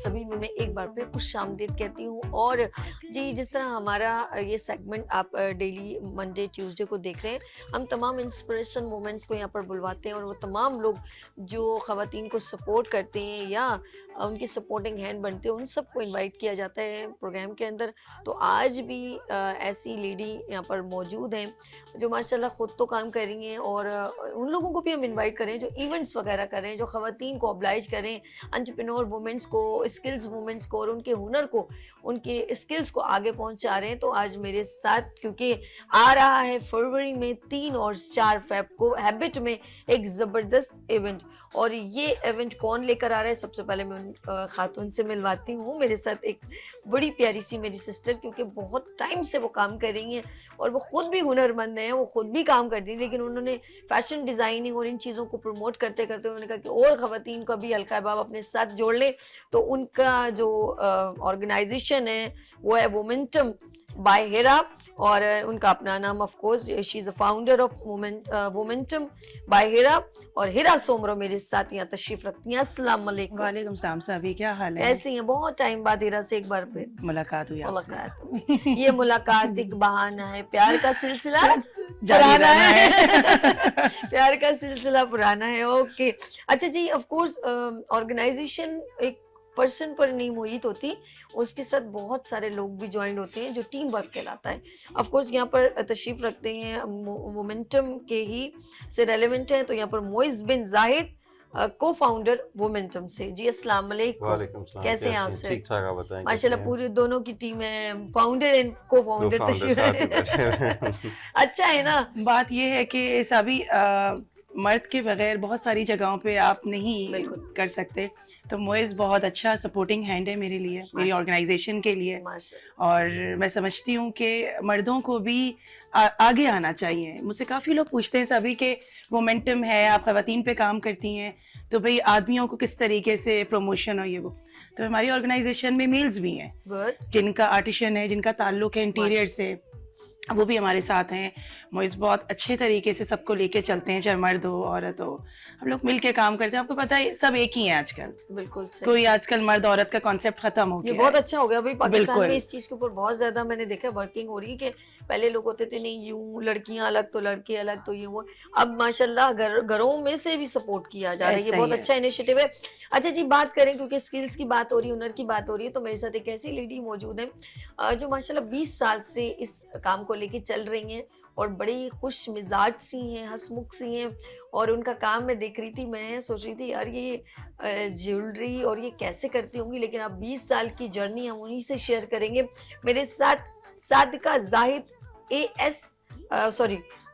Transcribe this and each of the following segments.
सभी में मैं एक बार फिर खुशामदीद कहती हूँ। और जी, जिस तरह हमारा ये सेगमेंट आप डेली मंडे ट्यूसडे को देख रहे हैं, हम तमाम इंस्पिरेशन मोमेंट्स को यहाँ पर बुलवाते हैं और वो तमाम लोग जो ख़वातीन को सपोर्ट करते हैं या उनकी सपोर्टिंग हैंड बनते हैं, उन सबको इनवाइट किया जाता है प्रोग्राम के अंदर। तो आज भी ऐसी लेडी यहाँ पर मौजूद हैं जो माशाल्लाह ख़ुद तो काम कर रही हैं और उन लोगों को भी हम इनवाइट करें जो इवेंट्स वगैरह करें, जो ख़वातीन को ऑब्लाइज करें, एंटरप्रेन्योर वुमेंस को, स्किल्स वुमेंस को और उनके हुनर को, उनके स्किल्स को आगे पहुंचा रहे हैं। तो आज मेरे साथ, क्योंकि आ रहा है फरवरी में 3 और 4 फ़रवरी को हैबिट में एक ज़बरदस्त इवेंट, और ये इवेंट कौन लेकर आ रहा है, सबसे पहले मैं उन खातून से मिलवाती हूँ। मेरे साथ एक बड़ी प्यारी सी मेरी सिस्टर, क्योंकि बहुत टाइम से वो काम कर रही हैं और वो खुद भी हुनरमंद हैं, वो खुद भी काम करती हैं, लेकिन उन्होंने फैशन डिज़ाइनिंग और इन चीज़ों को प्रमोट करते करते उन्होंने कहा कि और ख़वातीन को भी हल्का बाब अपने साथ जोड़ लें। तो उनका जो ऑर्गेनाइजेशन है वो है मोमेंटम बाय हिरा, और उनका अपना नाम of course, she is a founder of Momentum by Hira. और हिरा सोमरो मेरे साथ यहाँ तशरीफ रखती हैं। अस्सलाम वालेकुम। वालेकुम सलाम साहबी, क्या हाल है? ऐसी हैं, बहुत टाइम बाद हिरा से एक बार फिर मुलाकात हुई आपसे। मुलाकात। ये मुलाकात एक बहाना है, प्यार का सिलसिला जारी पुराना रहना है। प्यार का सिलसिला पुराना है। ओके, अच्छा जी, ऑफ कोर्स ऑर्गेनाइजेशन एक पर्सन पर नहीं मुहित होती, उसके साथ बहुत सारे लोग भी ज्वाइन होते हैं जो टीम वर्क कहलाता है। ऑफ कोर्स यहाँ पर तशरीफ रखते हैं मोमेंटम के ही से रेलेवेंट है, तो यहाँ पर मोइज़ बिन जाहिद, को फाउंडर मोमेंटम से। जी अस्सलाम वालेकुम। वालेकुम सलाम। कैसे हैं आप हैं? सर? ठीक ठाक, आप बताएं। माशाल्लाह पूरी दोनों की टीम है, फाउंडर एंड को फाउंडर Co-founder तशरीफ साथ ही है। बैठे हुए हैं। अच्छा है ना। बात ये है कि सभी मर्द के बगैर बहुत सारी जगहों पे आप नहीं बिल्कुल। कर सकते, तो मोइज़ बहुत अच्छा सपोर्टिंग हैंड है मेरे लिए, मेरी माशा- ऑर्गेनाइजेशन के लिए। माशाल्लाह। और मैं समझती हूँ कि मर्दों को भी आगे आना चाहिए। मुझसे काफ़ी लोग पूछते हैं सभी के मोमेंटम है, आप ख़वातीन पे काम करती हैं, तो भाई आदमियों को किस तरीके से प्रमोशन हो ये वो। तो हमारी ऑर्गेनाइजेशन में मेल्स भी हैं गुड। जिनका आर्टिशन है, जिनका ताल्लुक है इंटीरियर से, वो भी हमारे साथ हैं। मोइज़ बहुत अच्छे तरीके से सबको लेके चलते हैं, चाहे मर्द हो औरत हो, हम लोग मिल के काम करते हैं। आपको पता है सब एक ही हैं आजकल, बिल्कुल सही। कोई आजकल मर्द औरत का कॉन्सेप्ट खत्म हो ये गया बहुत है। अच्छा हो गया भाई, पाकिस्तान बिल्कुल। में इस चीज के ऊपर बहुत ज्यादा मैंने देखा वर्किंग हो रही है कि पहले लोग होते थे नहीं यूं लड़कियां अलग तो लड़के अलग, तो ये वो, अब माशाल्लाह घरों में से भी सपोर्ट किया जा रहा है। ये ऐसा बहुत ही है। अच्छा इनिशिएटिव है। अच्छा जी, बात करें क्योंकि स्किल्स की बात हो रही है, हुनर की बात हो रही है, तो मेरे साथ एक ऐसी लेडी मौजूद है जो माशाल्लाह 20 साल से इस काम को लेके चल रही हैं और बड़ी खुश मिजाज सी हैं, हंसमुख सी हैं। और उनका काम मैं देख रही थी, मैं सोच रही थी यार ये ज्वेलरी और ये कैसे करती होंगी, लेकिन अब 20 साल की जर्नी हम उन्हीं से शेयर करेंगे। मेरे साथ Sadiqa Zahid AS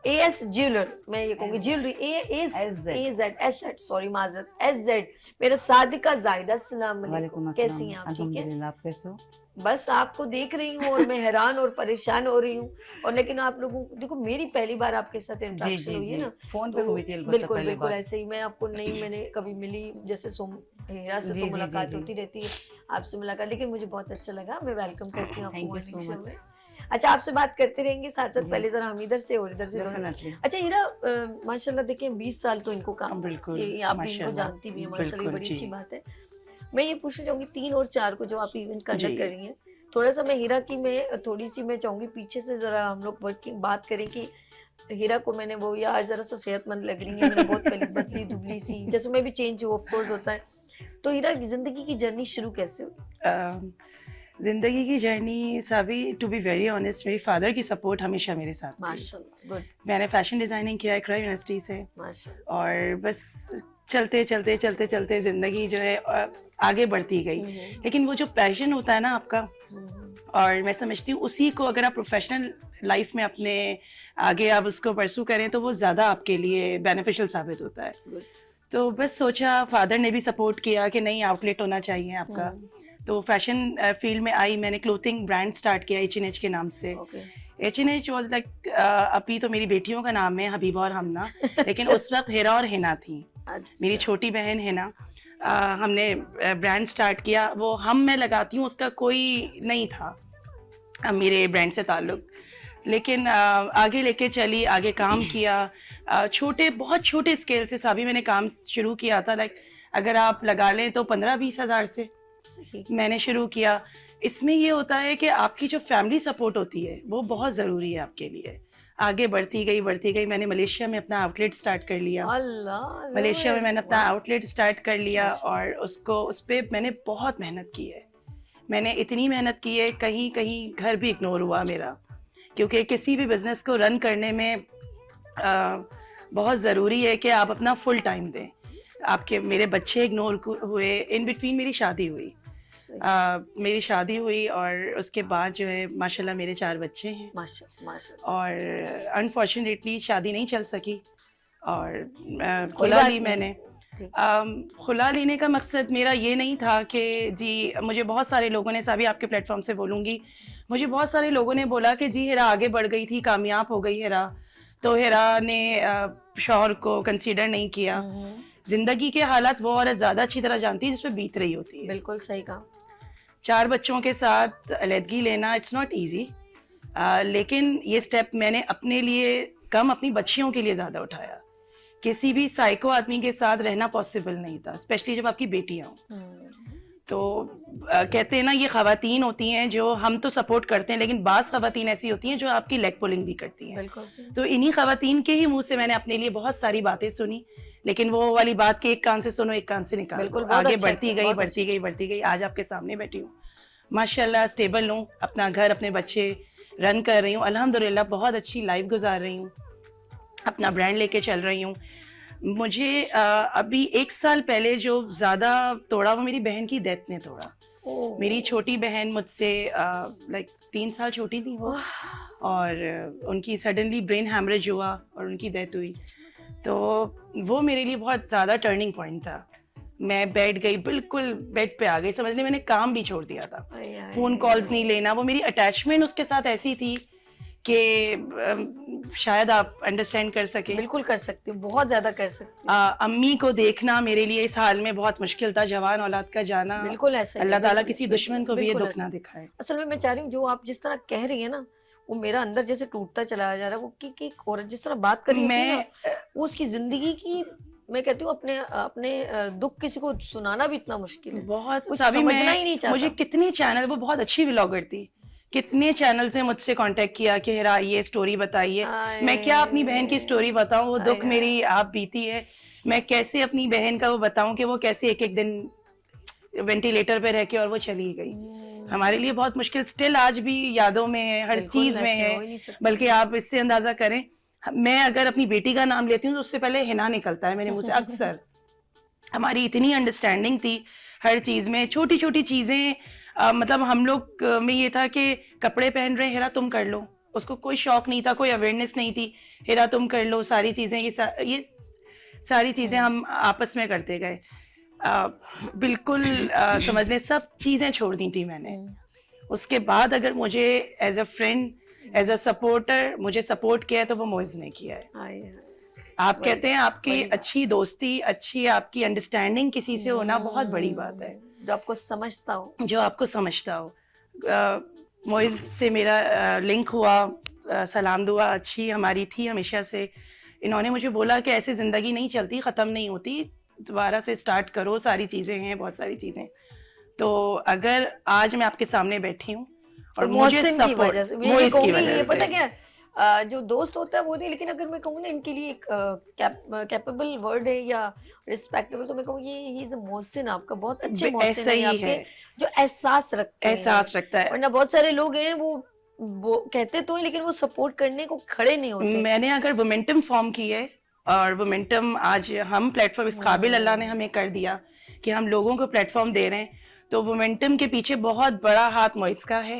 AS jeweller, मैं ये कहूँगी ज्वेलरी AZ सॉरी माजरत SZ, मेरा सादिका जाहिद। अस्सलाम वालेकुम, कैसी हैं आप? ठीक है, अल्हम्दुलिल्लाह, आप कैसे हो? बस आपको देख रही हूँ और मैं हैरान और परेशान हो रही हूँ। और लेकिन आप लोगों देखो, मेरी पहली बार आपके साथ इंटरेक्शन हुई है ना, फोन पे तो हुई थी अलबत्ता बिल्कुल पहले बिल्कुल बात। ऐसे ही। मैं आपको नहीं, मैंने कभी मिली, जैसे हिरा से जी, तो जी, मुलाकात जी, जी। होती रहती है, आपसे मुलाकात, लेकिन मुझे बहुत अच्छा लगा। मैं वेलकम करती हूँ आपको Thank you morning so show much. में। अच्छा, आपसे बात करते रहेंगे साथ साथ। जी। पहले जरा हम इधर से और इधर से दोनों। Definitely. अच्छा हीरा, माशाल्लाह देखिए 20 साल तो इनको काम, बिल्कुल, ये आप भी इनको माशाल्लाह। जानती भी है माशाल्लाह, ये बिल्कुल, बड़ी जी। अच्छी बात है। मैं ये पूछना चाहूंगी 3 और 4 को जो आप इवेंट कंडक्ट जी। कर रही हैं, थोड़ा सा मैं हीरा की मैं थोड़ी सी मैं चाहूंगी पीछे से जरा हम लोग वर्किंग बात करें कि हीरा को मैंने वो, या आज जरा सा सेहतमंद लग रही है, मैंने बहुत पहले पतली दुबली सी, जैसे मैं भी चेंज हूँ ऑफ कोर्स होता है। तो हीरा की जिंदगी की जर्नी शुरू कैसे हुई? ज़िंदगी की जर्नी साबी, टू बी वेरी ऑनेस्ट, मेरी फादर की सपोर्ट हमेशा मेरे साथ थी। माशाल्लाह, गुड, मैंने फैशन डिज़ाइनिंग किया है इकरा यूनिवर्सिटी से, माशाल्लाह। और बस चलते चलते चलते चलते ज़िंदगी जो है आगे बढ़ती गई। लेकिन वो जो पैशन होता है ना आपका, और मैं समझती हूँ उसी को अगर आप प्रोफेशनल लाइफ में अपने आगे आप उसको परसू करें तो वो ज़्यादा आपके लिए बेनिफिशियल साबित होता है। Good. तो बस सोचा, फादर ने भी सपोर्ट किया कि नहीं आउटलेट होना चाहिए आपका। तो फैशन फील्ड में आई, मैंने क्लोथिंग ब्रांड स्टार्ट किया H&H के नाम से। Okay. H&H वॉज लाइक, अभी तो मेरी बेटियों का नाम है हबीबा और हमना, लेकिन उस वक्त हिरा और हिना थी, मेरी छोटी बहन हिना। हमने ब्रांड स्टार्ट किया, वो हम मैं लगाती हूँ, उसका कोई नहीं था मेरे ब्रांड से ताल्लुक, लेकिन आगे लेके चली, आगे काम किया। छोटे, बहुत छोटे स्केल से साभी मैंने काम शुरू किया था। लाइक अगर आप लगा लें तो 15-20 हज़ार से सही। मैंने शुरू किया। इसमें ये होता है कि आपकी जो फैमिली सपोर्ट होती है वो बहुत ज़रूरी है आपके लिए। आगे बढ़ती गई मैंने मलेशिया में अपना आउटलेट स्टार्ट कर लिया। अल्लाह, लव मलेशिया में इट, मैंने अपना वाह। आउटलेट स्टार्ट कर लिया माशा- और उस पे मैंने बहुत मेहनत की है। मैंने इतनी मेहनत की है, कहीं कहीं घर भी इग्नोर हुआ मेरा, क्योंकि किसी भी बिजनेस को रन करने में बहुत ज़रूरी है कि आप अपना फुल टाइम दें। आपके मेरे बच्चे इग्नोर हुए, इन बिटवीन मेरी शादी हुई। सही। मेरी शादी हुई और उसके बाद जो है माशाल्लाह मेरे 4 बच्चे हैं माशा माशा। और अनफॉर्चुनेटली शादी नहीं चल सकी और कोई खुला बात ली नहीं। मैंने। जी। खुला लेने का मकसद मेरा ये नहीं था कि जी, मुझे बहुत सारे लोगों ने, सभी आपके प्लेटफॉर्म से बोलूँगी, मुझे बहुत सारे लोगों ने बोला कि जी हिरा आगे बढ़ गई थी, कामयाब हो गई हिरा, तो हिरा ने शौहर को कंसीडर नहीं किया। जिंदगी के हालात वो औरत ज़्यादा अच्छी तरह जानती है जिस पे बीत रही होती है। बिल्कुल सही कहा। 4 बच्चों के साथ अलहदगी लेना इट्स नॉट ईजी, लेकिन ये स्टेप मैंने अपने लिए कम, अपनी बच्चियों के लिए ज़्यादा उठाया। किसी भी साइको आदमी के साथ रहना पॉसिबल नहीं था, स्पेशली जब आपकी बेटियां हों। तो कहते हैं ना, ये खवातीन होती हैं जो हम तो सपोर्ट करते हैं, लेकिन बाज़ खवातीन ऐसी होती हैं जो आपकी लेग पुलिंग भी करती हैं। बिल्कुल सही। तो इन्हीं खवातीन के ही मुंह से मैंने अपने लिए बहुत सारी बातें सुनी, लेकिन वो वाली बात कि एक कान से सुनो एक कान से निकाल दो। बिल्कुल, बहुत आगे अच्छा बढ़ती किया, गई बहुत बढ़ती गई बढ़ती गई, आज आपके सामने बैठी हूँ माशाल्लाह, स्टेबल हूँ, अपना घर अपने बच्चे रन कर रही हूँ अल्हम्दुलिल्लाह, बहुत अच्छी लाइफ गुजार रही हूँ, अपना ब्रांड लेके चल रही हूँ। मुझे अभी 1 साल पहले जो ज़्यादा तोड़ा वो मेरी बहन की डेथ ने तोड़ा। ओह। मेरी छोटी बहन मुझसे लाइक 3 साल छोटी थी वो, और उनकी सडनली ब्रेन हैमरेज हुआ और उनकी डेथ हुई। तो वो मेरे लिए बहुत ज़्यादा टर्निंग पॉइंट था। मैं बैठ गई, बिल्कुल बेड पे आ गई, समझ लें मैंने काम भी छोड़ दिया था, आय, आय, फ़ोन कॉल्स नहीं लेना। वो मेरी अटैचमेंट उसके साथ ऐसी थी कि शायद आप अंडरस्टैंड कर सकें। बिल्कुल कर सकती हूँ, बहुत ज्यादा कर सकती हूँ। अम्मी को देखना मेरे लिए इस हाल में बहुत मुश्किल था, जवान औलाद का जाना। बिल्कुल ऐसा ही है, अल्लाह ताला बिल्कुल, किसी बिल्कुल, दुश्मन को भी ये बिल्कुल दुख ऐसा। ना दिखाए। असल में मैं चाह रही हूँ जो आप जिस तरह कह रही है ना, वो मेरा अंदर जैसे टूटता चला जा रहा है। वो कि एक औरत जिस तरह बात कर रही होती है ना, मैं वो उसकी जिंदगी की, मैं कहती हूँ अपने अपने दुख किसी को सुनाना भी इतना मुश्किल है, बहुत कुछ साबी, समझना ही मैं नहीं मुझे चाहता। कितने चैनल, वो बहुत अच्छी व्लॉगर थी, कितने चैनल से मुझसे कांटेक्ट किया कि हिरा ये स्टोरी बताइए। मैं क्या अपनी बहन की स्टोरी बताऊं, वो दुख मेरी आप बीती है, मैं कैसे अपनी बहन का वो बताऊं कि वो कैसे एक एक दिन वेंटिलेटर पे रह के और वो चली गई। हमारे लिए बहुत मुश्किल, स्टिल आज भी यादों में है, हर बिल्कुल, चीज में ऐसे है। हो ही नहीं सकता। बल्कि आप इससे अंदाजा करें, मैं अगर अपनी बेटी का नाम लेती हूँ तो उससे पहले हिना निकलता है मेरे मुंह से अक्सर। हमारी इतनी अंडरस्टैंडिंग थी हर चीज़ में, छोटी छोटी चीज़ें, मतलब हम लोग में ये था कि कपड़े पहन रहे, हिरा तुम कर लो, उसको कोई शौक नहीं था, कोई अवेयरनेस नहीं थी, हिरा तुम कर लो, सारी चीज़ें, ये सारी चीज़ें हम आपस में करते गए। बिल्कुल समझ लें सब चीज़ें छोड़ दी थी मैंने। उसके बाद अगर मुझे as a friend, as a supporter मुझे सपोर्ट किया है तो वो मोइज़ ने किया है। आय, आय, आप वही, कहते हैं आपकी वही। अच्छी दोस्ती, अच्छी आपकी अंडरस्टैंडिंग किसी से होना बहुत बड़ी बात है, जो आपको समझता हो। जो आपको समझता हो। मोइज़ से मेरा लिंक हुआ, सलाम दुआ अच्छी हमारी थी हमेशा से। इन्होंने मुझे बोला कि ऐसे ज़िंदगी नहीं चलती, ख़त्म नहीं होती, दोबारा से स्टार्ट करो, सारी चीज़ें हैं, बहुत सारी चीज़ें। तो अगर आज मैं आपके सामने बैठी हूँ और तो मुझे मोहसिन की वजह सपोर्ट से ये मोइज़ की कहूंगी, वजह ये पता से, क्या है, जो दोस्त होता है वो नहीं, लेकिन अगर मैं कहूँ ना इनके लिए एक कैपेबल वर्ड है या रिस्पेक्टेबल, तो मैं कहूँ ये ही इज अ मोहसिन, आपका बहुत अच्छे मोहसिन ऐसा है ही आपके, है, जो एहसास रखते हैं। एहसास रखता है। वरना बहुत सारे लोग हैं वो कहते तो हैं लेकिन वो सपोर्ट करने को खड़े नहीं होते। मैंने अगर वोमेंटम फॉर्म की है और वोमेंटम आज हम प्लेटफॉर्म इस काबिल अल्लाह ने हमें कर दिया कि हम लोगों को प्लेटफॉर्म दे रहे हैं, तो वोमेंटम के पीछे बहुत बड़ा हाथ मोइज़ का है।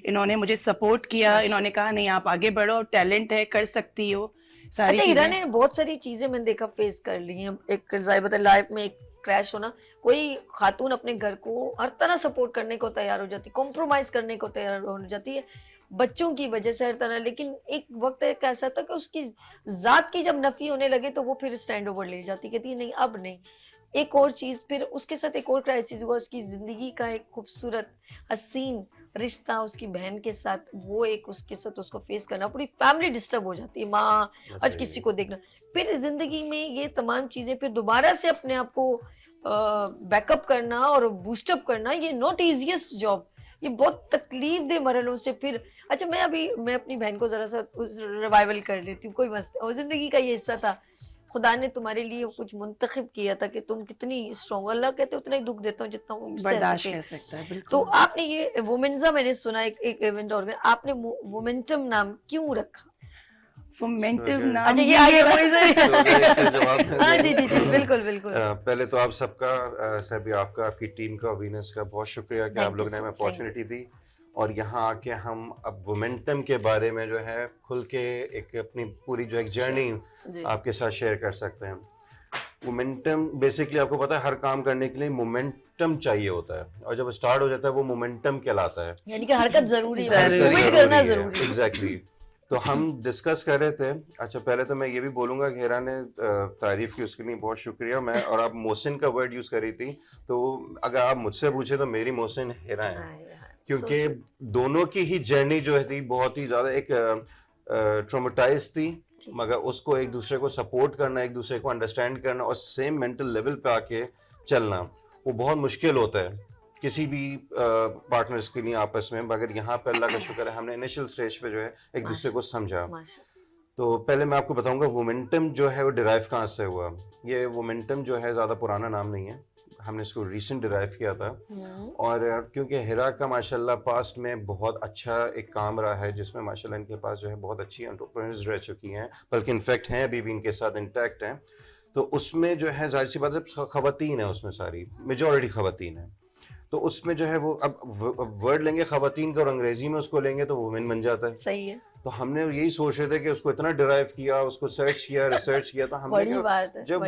इन्होंने मुझे सपोर्ट किया, इन्होंने कहा नहीं आप आगे बढ़ो, टैलेंट है, कर सकती हो सारी अच्छा, हीरा चीजें। ने बहुत सारी चीजें मैंने देखा फेस कर ली हैं। एक लाइफ में एक क्रैश होना, कोई खातून अपने घर को हर तरह सपोर्ट करने को तैयार हो जाती, कॉम्प्रोमाइज करने को तैयार हो जाती है बच्चों की वजह से हर तरह, लेकिन एक वक्त एक ऐसा था कि उसकी जात की जब नफी होने लगे तो वो फिर स्टैंड ओवर ले जाती, कहती है नहीं अब नहीं। एक और चीज, फिर उसके साथ एक और क्राइसिस हुआ, उसकी जिंदगी का एक खूबसूरत हसीन रिश्ता उसकी बहन के साथ, वो एक उसके साथ उसको फेस करना, पूरी फैमिली डिस्टर्ब हो जाती है, माँ आज किसी को देखना, फिर जिंदगी में ये तमाम चीजें, फिर दोबारा से अपने आप को बैकअप करना और बूस्टअप करना, ये नॉट इजीएस्ट जॉब, ये बहुत तकलीफ दे मरहलों से फिर। अच्छा मैं अपनी बहन को जरा सा रिवाइवल कर लेती हूँ, कोई मसला, और जिंदगी का ये हिस्सा था, खुदा ने तुम्हारे लिए कुछ मुंतखब किया था कि तुम कितनी स्ट्रॉन्ग, अल्लाह कहते उतना ही दुख देता हूँ जितना वो सह बर्दाश्त सके। कर सकता है, बिल्कुल। तो आपने ये वुमेन्जा, मैंने सुना एक इवेंट ऑर्गेनाइज, आपने वुमेंटम नाम क्यों रखा? मोमेंटम नाम अच्छा ये आगे कोई से तो अगर इसका जवाब मैं हाँ दूं, जी जी जी बिल्कुल बिल्कुल। पहले तो आप सबका सभी आपका, आपकी टीम का, वीनस का बहुत शुक्रिया कि Thank आप लोगों you ने so- हमें thank अपॉर्चुनिटी दी और यहाँ आके हम अब वोमेंटम के बारे में जो है खुल के एक अपनी पूरी जो एक जर्नी जी आपके साथ शेयर कर सकते हैं। मोमेंटम बेसिकली आपको पता है हर काम करने के लिए मोमेंटम चाहिए होता है, और जब स्टार्ट हो जाता है वो मोमेंटम कहलाता है। यानी कि हरकत जरूरी है, जरूरी मूवमेंट करना जरूरी है। एग्जैक्टली। तो हम डिस्कस कर रहे थे। अच्छा पहले तो मैं ये भी बोलूंगा कि हेरा ने तारीफ की, उसके लिए बहुत शुक्रिया। मैं और आप मोहसिन का वर्ड यूज करी थी, तो अगर आप मुझसे पूछे तो मेरी मोहसिन हेरा है, हाँ, क्योंकि दोनों की ही जर्नी जो है थी बहुत ही ज्यादा एक ट्रॉमेटाइज थी, मगर उसको एक दूसरे को सपोर्ट करना, एक दूसरे को अंडरस्टैंड करना और सेम मेंटल लेवल पे आके चलना वो बहुत मुश्किल होता है किसी भी पार्टनर्स के लिए आपस में। मगर यहाँ पे अल्लाह का शुक्र है हमने इनिशियल स्टेज पे जो है एक दूसरे को समझा। तो पहले मैं आपको बताऊंगा वोमेंटम जो है वो डिराइव कहाँ से हुआ। ये वोमेंटम जो है ज़्यादा पुराना नाम नहीं है, हमने इसको रिसेंट डिराइव किया था। और क्योंकि हिरा का माशाल्लाह पास्ट में बहुत अच्छा एक काम रहा है, जिसमें माशाल्लाह इनके पास जो है बहुत अच्छी एंटरप्रेन्योर्स रह चुकी हैं, बल्कि इनफैक्ट हैं अभी भी इनके साथ इंटैक्ट हैं। तो उसमें जो है जाहिर सी बात है खवातीन है, उसमें सारी मेजॉरिटी खवातीन है। तो उसमें जो है वो अब वर्ड लेंगे खवातीन का और अंग्रेजी में उसको लेंगे तो वुमेन बन जाता है। सही है। तो हमने यही सोच रहे थे कि उसको इतना डिराइव किया, उसको सर्च किया, रिसर्च किया, तो हमने बड़ी बात है, जब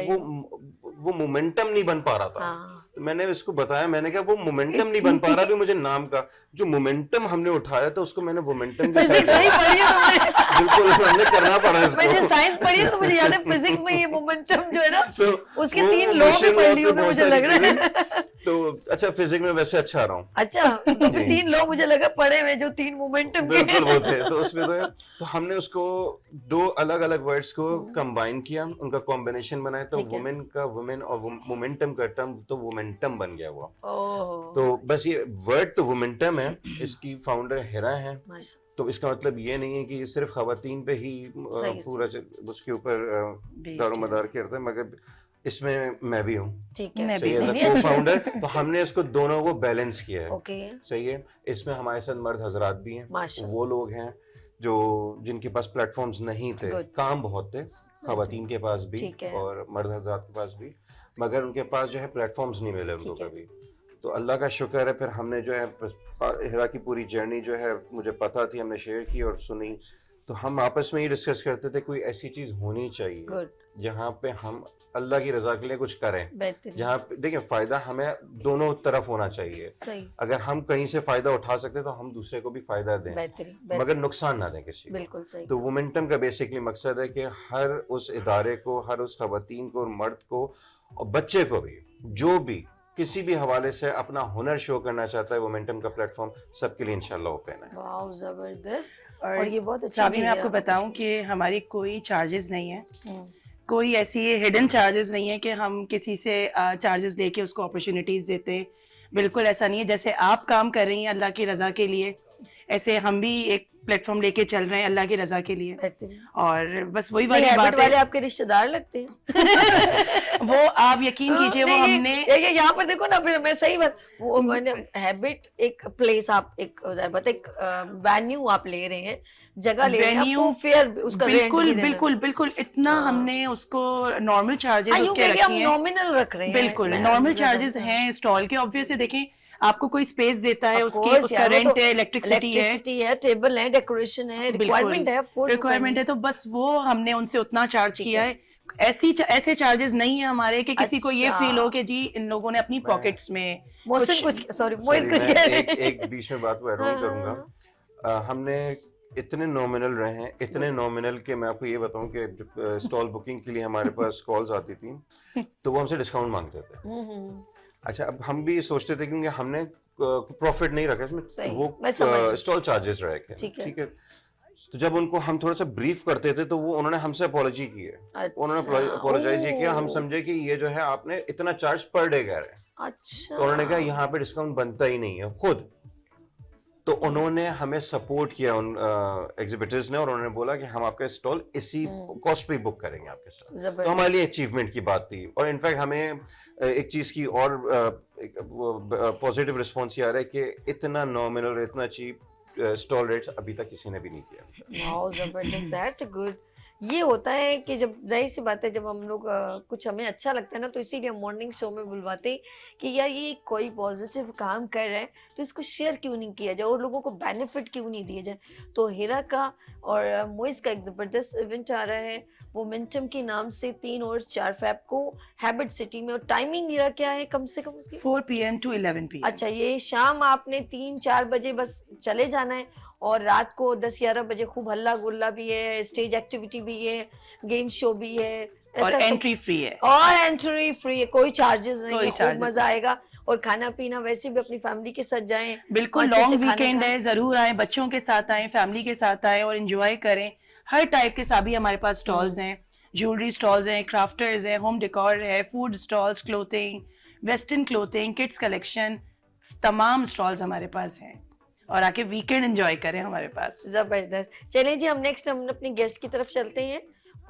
वो मोमेंटम नहीं बन पा रहा था, तो मैंने इसको बताया, मैंने कहा वो मोमेंटम नहीं बन पा रहा भी मुझे नाम का, जो मोमेंटम हमने उठाया था उसको मैंने मोमेंटम के फिजिक्स नहीं पढ़ी है तुमने? बिल्कुल हमने करना पड़ा इसको। मैंने साइंस पढ़ी है तो मुझे याद है फिजिक्स में ये मोमेंटम जो है ना तो उसके वो 3 लॉ भी पढ़ ली बहुत मुझे सारी लग रहा है। चीजें। तो अच्छा फिजिक्स में वैसे अच्छा आ रहा हूँ। अच्छा तो 3 लॉ मुझे लगा पढ़े हुए जो 3 मोमेंटम के बिल्कुल वो थे। तो उसमें तो हमने उसको 2 अलग अलग वर्ड्स को कंबाइन किया, उनका कॉम्बिनेशन बनाया, तो वुमेन का वुमेन और मोमेंटम का टर्म तो वुमेंटम बन गया वो। तो बस ये वर्ड तो वुमेंटम है, इसकी फाउंडर हिरा है। तो इसका मतलब ये नहीं है कि ये सिर्फ खवातीन पे ही पूरा उसके ऊपर दारोमदार करता है, मगर इसमें मैं भी हूँ, ठीक है, मैं सही भी है, को-फाउंडर। तो हमने इसको दोनों को बैलेंस किया है। ओके सही है। इसमें हमारे साथ मर्द हजरात भी हैं, वो लोग हैं जो जिनके पास प्लेटफॉर्म्स नहीं थे, काम बहुत थे, खवातीन के पास भी और मर्द हजरात के पास भी, मगर उनके पास जो है प्लेटफॉर्म्स नहीं मिले उनको कभी। तो अल्लाह का शुक्र है, फिर हमने जो है हिरा की पूरी जर्नी जो है मुझे पता थी, हमने शेयर की और सुनी। तो हम आपस में ही डिस्कस करते थे कोई ऐसी चीज होनी चाहिए जहाँ पे हम अल्लाह की रजा के लिए कुछ करें, जहाँ पे देखिए फायदा हमें दोनों तरफ होना चाहिए। अगर हम कहीं से फायदा उठा सकते तो हम दूसरे को भी फायदा दें, मगर नुकसान ना दें किसी को। तो वुमेंटम का बेसिकली मकसद है कि हर उस इदारे को, हर उस खवातीन को और मर्द को और बच्चे को भी, जो भी किसी भी हवाले से अपना हुनर शो करना चाहता है, वुमेंटम का प्लेटफॉर्म सबके लिए इंशाल्लाह ओपन है। वाओ जबरदस्त। और ये बहुत अच्छी साबी मैं आपको बताऊं कि हमारी कोई चार्जेस नहीं है, कोई ऐसी हिडन चार्जेस नहीं है कि हम किसी से चार्जेस लेके उसको अपॉर्चुनिटीज देते हैं। बिल्कुल ऐसा नहीं है। जैसे आप काम कर रही हैं अल्लाह की रजा के लिए, ऐसे हम भी एक प्लेटफॉर्म लेके चल रहे हैं अल्लाह की रजा के लिए। और बस वही वाली बात है, आपके रिश्तेदार लगते हैं। वो आप यकीन कीजिए, वो हमने यहाँ पर देखो ना, फिर मैं सही बात, वो मैंने हैबिट, एक प्लेस आप एक वेन्यू आप ले रहे हैं, जगह ले रहे हैं, आपको फेयर उसका बिल्कुल बिल्कुल बिल्कुल इतना हमने उसको नॉर्मल चार्जेस उसके रखे हैं, नॉमिनल रख रहे हैं, बिल्कुल नॉर्मल चार्जेस हैं स्टॉल के। ऑब्वियसली देखें आपको कोई स्पेस देता है, उसकी उसका रेंट है, इलेक्ट्रिसिटी है, टेबल है, डेकोरेशन है, रिक्वायरमेंट है, रिक्वायरमेंट है, तो बस वो हमने उनसे उतना चार्ज किया है। ऐसे चार्जेस नहीं है हमारे कि किसी को ये फील हो कि जी इन लोगों ने अपनी पॉकेट्स में एक बीच में बात को ऐड ऑन करूंगा। हमने इतने नॉमिनल रहे हैं, इतने नॉमिनल के मैं आपको ये बताऊं कि स्टॉल बुकिंग के लिए हमारे पास कॉल्स आती थी तो वो हमसे डिस्काउंट मांगते थे। अच्छा अब हम भी सोचते थे क्योंकि हमने प्रॉफिट नहीं रखा इसमें, वो स्टॉल चार्जेस रखे, ठीक है। तो जब उनको हम थोड़ा सा ब्रीफ करते थे तो वो उन्होंने हमसे अपोलॉजी की है, उन्होंने अपोलोजाइज ये किया, हम ओह, समझे कि ये जो है आपने इतना चार्ज पर डे कह रहे हैं, अच्छा तो उन्होंने कहा यहाँ पे डिस्काउंट बनता ही नहीं है खुद। तो उन्होंने हमें सपोर्ट किया उन एग्जिबिटर्स ने, और उन्होंने बोला कि हम आपका स्टॉल इसी कॉस्ट पे बुक करेंगे आपके साथ। तो जबरदस्त। हमारे लिए अचीवमेंट की बात थी। और इनफैक्ट हमें एक चीज की और पॉजिटिव रिस्पॉन्स ये आ रहा है कि इतना नॉमिनल और इतना चीप स्टॉल रेट्स अभी तक किसी ने भी नहीं किया। वाओ जबरदस्त, दैट्स गुड। ये होता है कि जब जाहिर सी बात है जब हम लोग कुछ हमें अच्छा लगता है ना, तो इसीलिए हम मॉर्निंग शो में बुलवाते हैं कि यार ये कोई पॉजिटिव काम कर रहा है तो इसको शेयर क्यों नहीं किया जाए और लोगों को बेनिफिट क्यों नहीं दिया जाए। तो हिरा का और मोइस का एक जबरदस्त इवेंट आ रहा है, मोमेंटम के नाम से 3 और 4 फेब को हैबिट सिटी में। और टाइमिंग हिरा क्या है कम से कम उसकी? 4 PM to 11 PM। अच्छा, ये शाम आपने 3-4 बजे बस चले जाना है और रात को 10-11 बजे खूब हल्ला गुल्ला भी है, स्टेज एक्टिविटी भी है, गेम शो भी है, और ऐसा एंट्री फ्री है। और एंट्री फ्री है, कोई चार्जेस नहीं कोई है, खूब charges मजा आएगा। और खाना पीना वैसे भी अपनी फैमिली के साथ जाएं, बिल्कुल अच्छे लॉन्ग अच्छे खाने वीकेंड खाएं। है, जरूर आए, बच्चों के साथ आए, फैमिली के साथ आए और एंजॉय करें। हर टाइप के सभी हमारे पास स्टॉल्स हैं, ज्वेलरी स्टॉल्स हैं, क्राफ्टर्स हैं, होम डेकोर है, food stalls, clothing, western clothing, kids collection, तमाम स्टॉल्स हमारे पास हैं। और आके वीकेंड एंजॉय करें हमारे पास। जबरदस्त। चलिए जी, हम नेक्स्ट हम अपने गेस्ट की तरफ चलते हैं।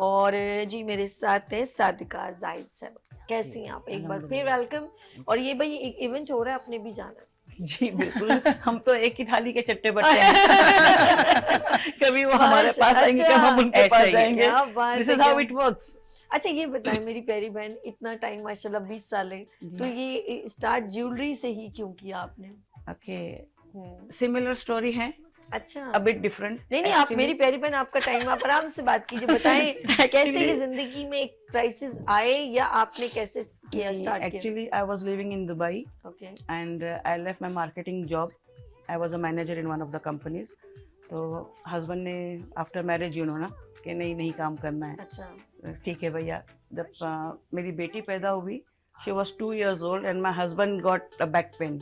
और जी मेरे साथ है सादिका जाहिद सर। कैसी हैं आप? एक बार फिर वेलकम। और ये भाई एक इवेंट हो रहा है, आपने भी जाना है। जी बिल्कुल, हम तो एक ही थाली के चट्टे बट्टे हैं। कभी वो हमारे पास आएंगे, कभी हम उनके ऐसा पास ही है। जाएंगे। क्या बात दिस है, इज हाउ क्या- इट वर्क्स। अच्छा ये बताएं मेरी प्यारी बहन, इतना टाइम माशाल्लाह 20 साल है, तो ये स्टार्ट ज्वेलरी से ही क्यों किया आपने? ओके, हम्म, सिमिलर स्टोरी है, अच्छा अ बिट डिफरेंट। नहीं नहीं, आप मेरी प्यारी बहन, आपका टाइम, आप आराम से बात कीजिए, बताएं कैसे ये जिंदगी में एक क्राइसिस आए या आपने कैसे किया, स्टार्ट किया? Actually I was living in Dubai okay and I left my marketing job. I was a manager in one of the companies. तो हस्बैंड ने आफ्टर मैरिज यू नो ना कि नहीं काम करना है। अच्छा ठीक है भैया। जब मेरी बेटी पैदा हुई, she was 2 years old and my husband got a back pain.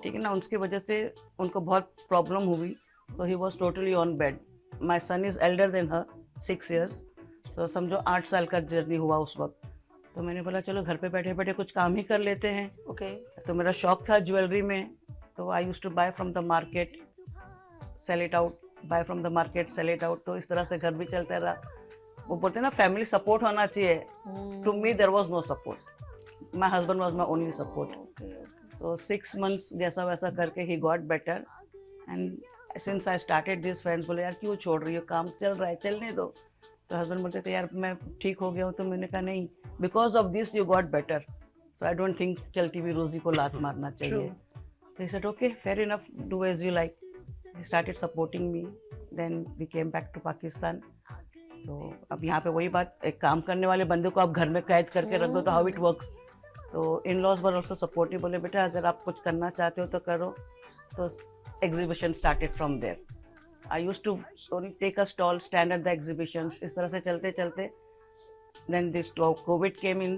ठीक है ना, उसकी वजह से उनको बहुत प्रॉब्लम हुई, तो he was totally on bed. My son is elder than her 6 years, तो समझो 8 साल का जर्नी हुआ उस वक्त। तो मैंने बोला चलो घर पे बैठे बैठे कुछ काम ही कर लेते हैं। ओके तो मेरा शौक था ज्वेलरी में, तो I use to buy from the market, sell it out, buy from the market, sell it out. तो इस तरह से घर भी चलता रहा। वो बोलते हैं ना फैमिली सपोर्ट होना चाहिए। To me there was no support, my husband was my only support. So 6 months जैसा वैसा करके ही got better. And since I started this, friends बोले यार क्यों छोड़ रही हो, काम चल रहा है, चलने दो। तो हस्बैंड बोलते थे यार मैं ठीक हो गया हूँ। तो मैंने कहा नहीं, because of this you got better, so I don't think चलती हुई रोजी को लात मारना चाहिए। तो he said okay fair enough, do as you like. He started supporting me, then we came back to Pakistan. तो अब यहाँ पे वही बात, एक काम करने वाले बंदे को आप घर में कैद करके रख दो तो हाउ इट वर्क्स। तो in laws were also supportive, बोले बेटा अगर आप कुछ करना चाहते हो तो करो। तो exhibition started from there. I use to take a stall, stand at the exhibitions. इस तरह से चलते चलते then this COVID came in,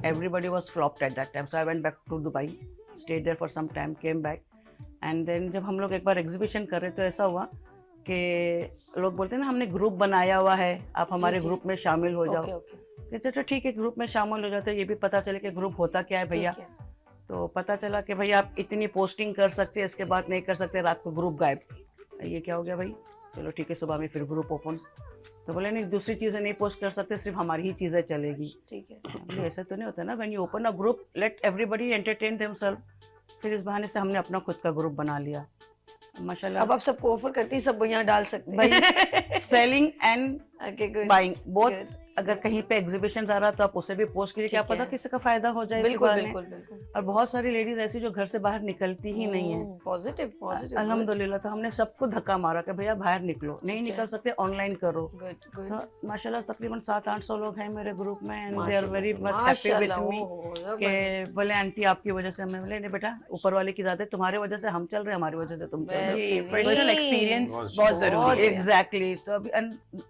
everybody was flopped at that time, so I went back to Dubai, stayed there for some time, came back, and then जब हम लोग एक बार exhibition कर रहे तो ऐसा हुआ कि लोग बोलते हैं ना हमने ग्रुप बनाया हुआ है, आप हमारे जी। ग्रुप में शामिल हो जाओ। ओके ओके कहते तो ठीक है ग्रुप में शामिल हो जाते, ये भी पता चले कि ग्रुप होता क्या है भैया। ठीक है। तो पता चला कि भैया आप इतनी पोस्टिंग कर सकते हैं, इसके बाद नहीं कर सकते, रात को ग्रुप गायब। ये क्या हो गया भाई, चलो ठीक है सुबह में फिर ग्रुप ओपन। तो बोले नहीं दूसरी चीज़ें नहीं पोस्ट कर सकते, सिर्फ हमारी ही चीज़ें चलेगी। ठीक है। बोले ऐसा तो नहीं होता ना, when you open a group let everybody entertain themselves. फिर इस बहाने से हमने अपना खुद का ग्रुप बना लिया माशाल्लाह। अब आप सबको ऑफर करती है, सब यहाँ डाल सकते भाई हैं। Selling and okay good, buying both. Good. अगर कहीं पे एग्जीबिशन आ रहा तो आप उसे भी पोस्ट कीजिए, क्या ठीक पता है। किसी का फायदा हो जाए इसी बिल्कुल बहाने। बिल्कुल बिल्कुल। और बहुत सारी लेडीज ऐसी जो घर से बाहर निकलती ही नहीं है। पॉजिटिव पॉजिटिव, अल्हम्दुलिल्लाह। तो हमने सबको धक्का मारा कि भैया बाहर निकलो, नहीं ठीक है। निकल सकते ऑनलाइन करो। Good good. तो माशाल्लाह तकरीबन 700-800 लोग हैं मेरे ग्रुप में, एंड दे आर माशाल्लाह, वेरी मच हैप्पी माशाल्लाह, विद मी। ओहो, कि जबरदस्त। बोले आंटी आपकी वजह से, मैं बोले नहीं बेटा ऊपर वाले की ज्यादा, तुम्हारे वजह से हम चल रहे हैं, हमारी वजह से तुम चल रहे हो। जी, तेरी- पर्सनल एक्सपीरियंस बहुत बहुत बहुत जरूरी है। है। एग्जैक्टली। तो अभी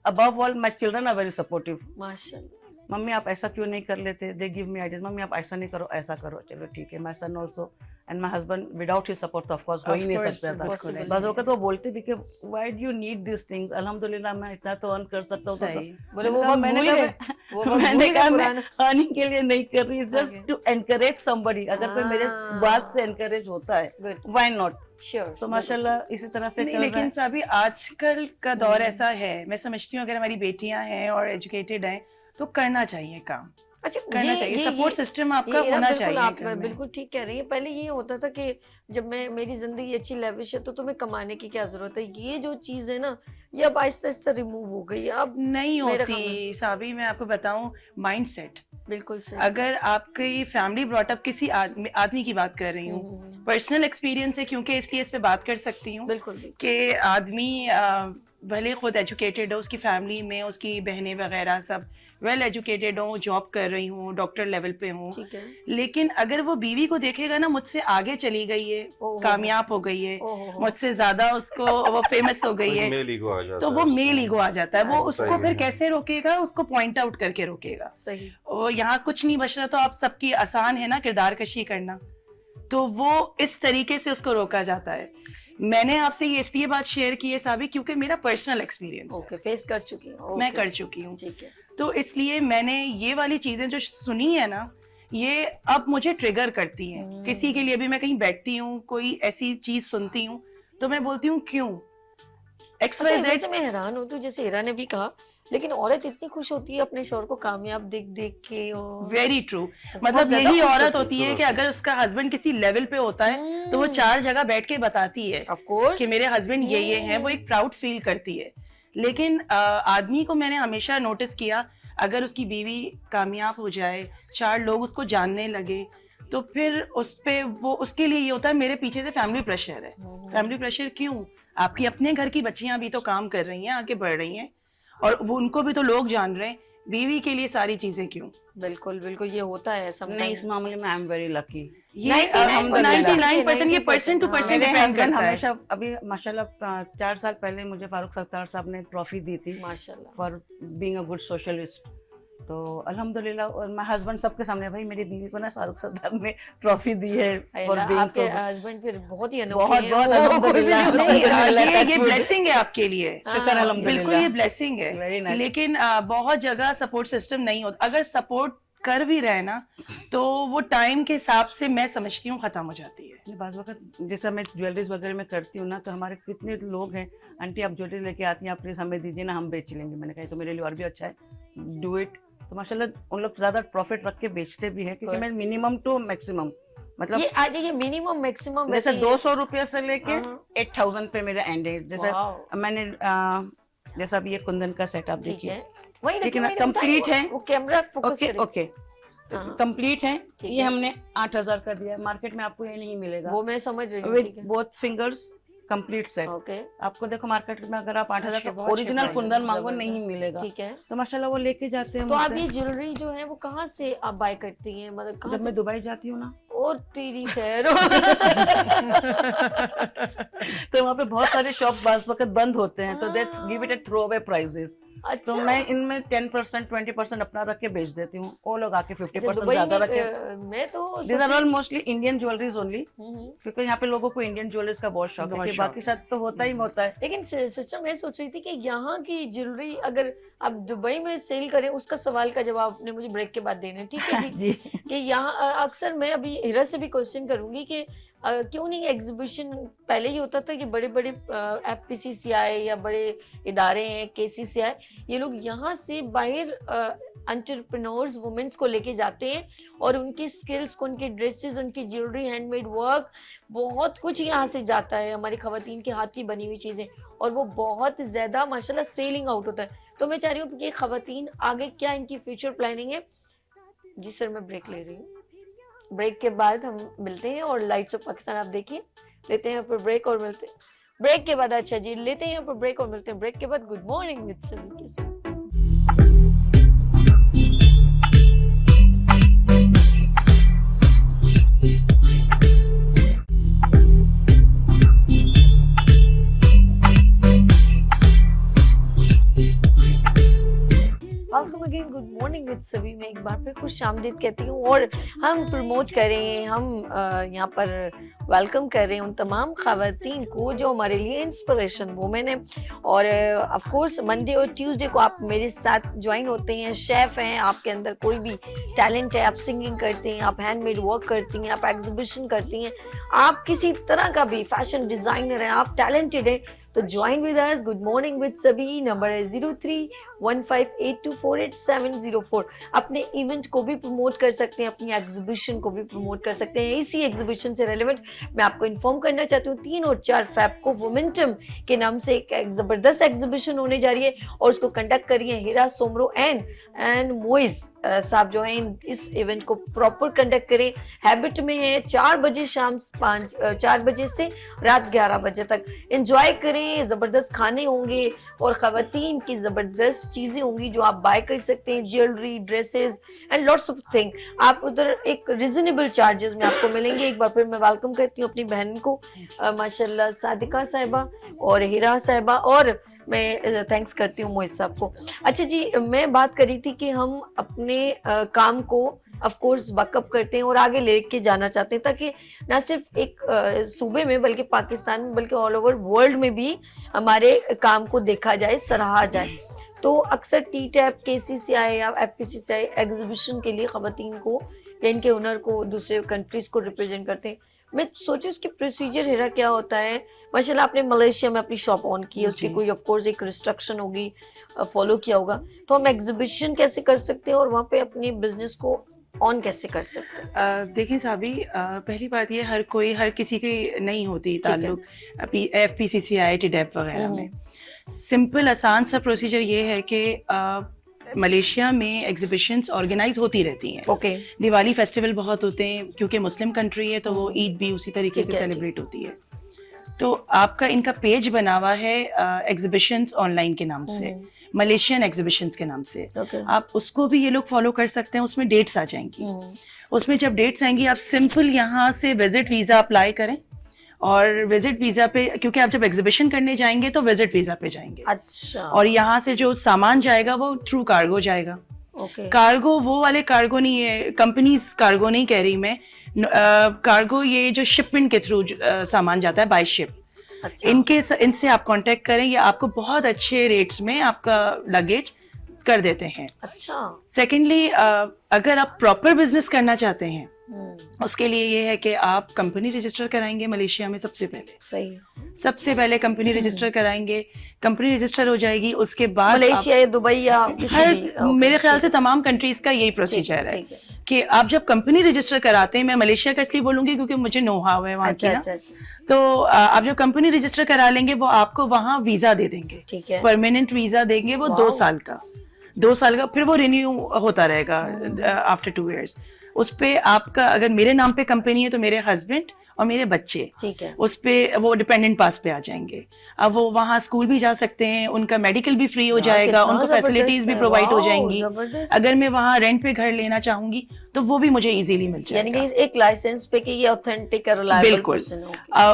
above all my children are very supportive. माशाल्लाह। मम्मी आप ऐसा क्यों नहीं कर लेते, they give me ideas, mummy आप ऐसा नहीं करो ऐसा करो, चलो ठीक है। My son also and my husband without his support तो ऑफ कोर्स हो ही नहीं सकता था। बिल्कुल Possible ऐसे बस ही। वक्त वो बोलते भी कि why do you need this things, अल्हम्दुलिल्लाह मैं इतना तो अर्न कर सकता हूँ। तो सही। बोले वो वक्त मैंने भूल कहा गए, वो वक्त मैंने भूल गए कहा मैं पुराना। अर्निंग के लिए नहीं कर रही, just Okay. To encourage somebody. अगर कोई मेरे हाँ। बात से एनकरेज होता है Good. Why not. Sure. तो माशाल्लाह इसी तरह से नहीं, चल रहा लेकिन है। साबी आजकल का दौर ऐसा है, मैं समझती हूँ अगर हमारी बेटियां हैं और एजुकेटेड हैं तो करना चाहिए काम, अच्छा करना चाहिए, सपोर्ट सिस्टम आपका ये ना होना बिल्कुल चाहिए आप घर में। बिल्कुल ठीक कह रही हैं। पहले ये होता था कि जब मेरी जिंदगी अच्छी लेविश है तो तुम्हें कमाने की क्या जरूरत है, ये जो चीज है ना ये अब आहिस्ता आहिस्ता रिमूव हो गई है। अब नहीं मेरे ख्याल होती साबी, मैं आपको बताऊं माइंडसेट। बिल्कुल सही। अगर आपकी फैमिली ब्रॉटअप किसी आदमी की बात कर रही हूँ, पर्सनल एक्सपीरियंस है क्योंकि इसलिए इस पे बात कर सकती हूँ बिल्कुल बिल्कुल। कि आदमी भले खुद एजुकेटेड हो, उसकी फैमिली में उसकी बहनें वगैरह सब वेल एजुकेटेड हो, जॉब कर रही हूँ, डॉक्टर लेवल पे हूँ, ठीक है। लेकिन अगर वो बीवी को देखेगा ना मुझसे आगे चली गई है, ओहो। कामयाब हो गई है, ओहो। मुझसे ज्यादा उसको वो फेमस हो गई है, मेल ईगो आ जाता तो है वो उसमें। मेल ईगो आ जाता है। वो सही उसको फिर है। कैसे रोकेगा, उसको पॉइंट आउट करके रोकेगा। सही। वो यहाँ कुछ नहीं बच रहा तो आप सबकी आसान है ना किरदार कशी करना, तो वो इस तरीके से उसको रोका जाता है। मैंने आपसे ये इसलिए बात शेयर की है साबी क्योंकि मेरा पर्सनल एक्सपीरियंस है, ओके, फेस कर चुकी हूँ। मैं ओके, कर चुकी हूँ, ठीक है। तो इसलिए मैंने ये वाली चीजें जो सुनी है ना, ये अब मुझे ट्रिगर करती हैं। किसी के लिए भी मैं कहीं बैठती हूँ, कोई ऐसी चीज सुनती हूँ तो मैं बोलती हूँ क्यों अच्छा, XYZ। वैसे मैं हैरान हूँ, तो जैसे हीरा ने भी कहा, लेकिन औरत इतनी खुश होती है अपने शौहर को कामयाब देख देख के। और वेरी ट्रू, बहुत मतलब ज्यादा यही खुश औरत होती होती है कि अगर उसका हस्बैंड किसी लेवल पे होता है तो वो हम्म। 4 जगह बैठ के बताती है ऑफ कोर्स कि मेरे हस्बैंड ये हैं, वो एक प्राउड फील करती है। लेकिन आदमी को मैंने हमेशा नोटिस किया, अगर उसकी बीवी कामयाब हो जाए, 4 लोग उसको जानने लगे, तो फिर उस पे वो उसके लिए ये होता है मेरे पीछे से फैमिली प्रेशर है। फैमिली प्रेशर क्यों? आपकी अपने घर की बच्चियां भी तो काम कर रही हैं, आगे बढ़ रही हैं, और वो उनको भी तो लोग जान रहे हैं, बीवी के लिए सारी चीजें क्यों? बिल्कुल बिल्कुल, ये होता है नहीं, sometimes। इस मामले में आई एम वेरी लकी। ये 99% 99% ये पर्सन टू हाँ। पर्सन मेरे डिपेंड हस्बैंड करता है। हमेशा, अभी माशाल्लाह 4 साल पहले मुझे फारूक सत्तार साहब ने ट्रॉफी दी थी माशाल्लाह। For being a good socialist. तो अल्हम्दुलिल्लाह, और माय हस्बैंड सबके सामने, भाई मेरी बीवी को ना फारूक सत्तार ने ट्रॉफी दी है फॉर अल्लाह, बीइंग आपके सो। हस्बैंड फिर बहुत ही बहुत अनोखे हैं। बहुत वो कोई भी अल्हम्दुलिल्लाह। नहीं हो नहीं, सकता। ये ब्लेसिंग है आपके लिए, शुक्र हाँ, अल्हम्दुलिल्लाह। बिल्कुल ये ब्लेसिंग है। Very nice. लेकिन बहुत जगह सपोर्ट सिस्टम नहीं होता। अगर सपोर्ट कर भी रहे ना तो वो टाइम के हिसाब से मैं समझती हूँ खत्म हो जाती है। नहीं, बाज़ वक़्त जैसे मैं ज्वेलरीज वगैरह में करती हूँ ना, तो हमारे कितने लोग हैं, आंटी आप ज्वेलरी लेके आती हैं, आप प्लीज़ हमें दीजिए ना, हम बेच लेंगे। मैंने कहा तो मेरे लिए और भी अच्छा है, डू इट। तो माशाल्लाह उन लोग ज़्यादा प्रॉफिट रख के बेचते भी हैं, क्योंकि Good. मैं मिनिमम टू मैक्सिमम, मतलब ये आज ये मिनिमम मैक्सिमम जैसे 200 रुपये से लेके हाँ। 8000 पे मेरा एंड है। जैसे वाओ। मैंने जैसा अब ये कुंदन का सेट आप ठीक देखिए, है, वही लेकिन मैंने complete बताया, है। वो कैमरा फोकस ओके करे। ओके हाँ। कंप्लीट है। ठीक ये है। हमने 8000 का दिया है, मार्केट में आपको ये नहीं मिलेगा। वो मैं समझ रही हूँ, विद ठीक है। Both fingers complete set. Okay, आपको देखो मार्केट में अगर आप 8000 अच्छे, का बहुत अच्छे ओरिजिनल price कुंदन है, मांगो जबरदस्त। नहीं मिलेगा। ठीक है। तो माशाल्लाह वो लेके जाते हैं तो आप मुझसे। ये ज्वेलरी जो है वो कहाँ से आप बाय करती हैं, मतलब कहाँ जब से? मैं दुबई जाती हूँ ना, और तेरी खैर। तो वहाँ पे बहुत सारे शॉप बाज़ वक्त बंद होते हैं, तो that's give it a throw away prizes. तो अच्छा, मैं इनमें 10% 20% अपना रख के बेच देती हूँ, वो लोग आके जैसे 50% दुबई ज्यादा में रखे। मैं तो these are all mostly Indian jewelleries only, hmm. क्योंकि यहाँ पे लोगों को इंडियन ज्वेलरीज का बहुत शौक है, बहुत कि शौक बाकी साथ तो होता ही होता है। लेकिन सिस्टर मैं सोच रही थी कि यहाँ की ज्वेलरी अगर आप दुबई में सेल करें, उसका सवाल का जवाब आपने मुझे ब्रेक के बाद देना है, ठीक है जी? जी कि यहाँ अक्सर मैं अभी हीरा से भी क्वेश्चन करूंगी कि क्यों नहीं एग्जीबिशन, पहले ही होता था कि बड़े बड़े FPCCI या बड़े इदारे हैं, KCCI, ये लोग यहाँ से बाहर एंटरप्रेन्योर्स वुमेन्स को लेके जाते हैं और उनकी स्किल्स को, उनकी ड्रेसेस, उनकी ज्वेलरी, हैंडमेड वर्क, बहुत कुछ यहाँ से जाता है, हमारी खवातीन के हाथ की बनी हुई चीजें, और वो बहुत ज्यादा माशाल्लाह सेलिंग आउट होता है। तो मैं चाह रही हूँ कि ये खवातीन आगे क्या इनकी फ्यूचर प्लानिंग है। जी सर, मैं ब्रेक ले रही हूँ, ब्रेक के बाद हम मिलते हैं। और लाइट्स ऑफ पाकिस्तान आप देखिए, लेते हैं यहाँ पर ब्रेक और मिलते हैं ब्रेक के बाद। अच्छा जी, लेते हैं यहाँ पर ब्रेक और मिलते हैं ब्रेक के बाद। गुड मॉर्निंग विद सभी के साथ। Welcome again good morning with सभी में एक बार फिर खुश आमदीद कहती हूँ और हम प्रमोट कर रहे हैं, हम यहाँ पर वेलकम कर रहे हैं उन तमाम ख़वातीन को जो हमारे लिए इंस्पिरेशन वुमेन है। और ऑफ कोर्स मंडे और ट्यूसडे को आप मेरे साथ ज्वाइन होते हैं। शेफ़ हैं, आपके अंदर कोई भी टैलेंट है, आप सिंगिंग करते हैं, आप हैंडमेड वर्क करती हैं, आप एग्जीबिशन करती हैं, आप किसी तरह का भी फैशन डिज़ाइनर हैं, आप टैलेंटेड है, तो join with us. Good morning with सभी नंबर है 031582487004। अपने इवेंट को भी प्रमोट कर सकते हैं, अपनी एग्जीबिशन को भी प्रमोट कर सकते हैं। इसी एग्जीबिशन से रेलेवेंट मैं आपको इन्फॉर्म करना चाहती हूँ 3 और 4 फ़ेब को वोमेंटम के नाम से एक ज़बरदस्त एग्जीबिशन होने जा रही है और उसको कंडक्ट कर रही है हिरा सोमरो एंड मोइज साहब जो हैं। इस इवेंट को प्रॉपर कंडक्ट करें, हैबिट में है 4 बजे शाम 4 बजे से रात 11 बजे तक एंजॉय करें। ज़बरदस्त खाने होंगे और ख़वातीन की ज़बरदस्त चीज़ें होंगी जो आप बाय कर सकते हैं, jewellery, dresses and lots of thing. आप उधर एक रिजनेबल चार्जेस में आपको मिलेंगे। एक बार फिर मैं वेलकम करती हूँ अपनी बहन को, माशाल्लाह सादिका साहिबा और हिरा साहिबा, और मैं थैंक्स करती हूँ मोइज साहब को। अच्छा जी, मैं बात कर रही थी कि हम अपने काम को ऑफ कोर्स बकअप करते हैं और आगे लेके जाना चाहते हैं ताकि ना सिर्फ एक सूबे में बल्कि पाकिस्तान में बल्कि ऑल ओवर वर्ल्ड में भी हमारे काम को देखा जाए, सराहा जाए। तो अक्सर टी-टैप, KCCI या FPCCI एग्जीबिशन के लिए ख़वातीन को या इनके हुनर को दूसरे कंट्रीज़ को रिप्रेजेंट करते हैं। मैं सोची उसकी प्रोसीजर हिरा क्या होता है। माशाल्लाह आपने मलेशिया में अपनी शॉप ऑन की है, उसकी कोई ऑफ कोर्स एक रिस्ट्रिक्शन होगी, फॉलो किया होगा, तो हम एग्जीबिशन कैसे कर सकते हैं और वहाँ पे अपनी बिजनेस को ऑन कैसे कर सकते हैं? देखिए साबी, पहली बात ये हर किसी की नहीं होती ताल्लुक FPCCI, टी-टैप वगैरह में। सिंपल आसान सा प्रोसीजर ये है कि मलेशिया में एग्जीबिशंस ऑर्गेनाइज होती रहती हैं। ओके। दिवाली फेस्टिवल बहुत होते हैं, क्योंकि मुस्लिम कंट्री है तो वो ईद भी उसी तरीके से ठीक है, सेलिब्रेट होती है। तो आपका इनका पेज बना हुआ है एग्जीबिशंस ऑनलाइन के नाम से, मलेशियन एग्जीबिशंस के नाम से। आप उसको भी ये लोग फॉलो कर सकते हैं, उसमें डेट्स आ जाएंगी। उसमें जब डेट्स आएंगी आप सिंपल यहाँ से विजिट वीज़ा अप्लाई करें, और विजिट वीज़ा पे, क्योंकि आप जब एग्जीबिशन करने जाएंगे तो विजिट वीज़ा पे जाएंगे। अच्छा। और यहाँ से जो सामान जाएगा वो थ्रू कार्गो जाएगा। कार्गो वो वाले कार्गो नहीं है, कंपनीज कार्गो नहीं कह रही मैं, कार्गो ये जो शिपमेंट के थ्रू सामान जाता है बाय शिप। अच्छा। इनसे आप कांटेक्ट करें, ये आपको बहुत अच्छे रेट्स में आपका लगेज कर देते हैं। अच्छा। सेकेंडली, अगर आप प्रॉपर बिजनेस करना चाहते हैं उसके लिए ये है कि आप कंपनी रजिस्टर कराएंगे मलेशिया में। सबसे पहले कंपनी रजिस्टर कराएंगे, कंपनी रजिस्टर हो जाएगी, उसके बाद मलेशिया या दुबई या मेरे ख्याल से तमाम कंट्रीज का यही प्रोसीजर है कि आप जब कंपनी रजिस्टर कराते हैं, मैं मलेशिया का इसलिए बोलूंगी क्योंकि मुझे नो हाव है वहाँ की ना, तो आप जब कंपनी रजिस्टर करा लेंगे वो आपको वहाँ वीजा दे देंगे, परमानेंट वीजा देंगे वो 2 साल का, फिर वो रिन्यू होता रहेगा आफ्टर 2 years। उस पे आपका, अगर मेरे नाम पे कंपनी है तो मेरे हस्बैंड और मेरे बच्चे, ठीक है, उस पे वो डिपेंडेंट पास पे आ जाएंगे। अब वो वहाँ स्कूल भी जा सकते हैं, उनका मेडिकल भी फ्री हो जाएगा, उनको फैसिलिटीज भी प्रोवाइड हो जाएंगी। अगर मैं वहाँ रेंट पे घर लेना चाहूंगी तो वो भी मुझे इजीली मिल जाएगा, यानी कि एक लाइसेंस पे कि ये ऑथेंटिक और रिलायबल पर्सन हो।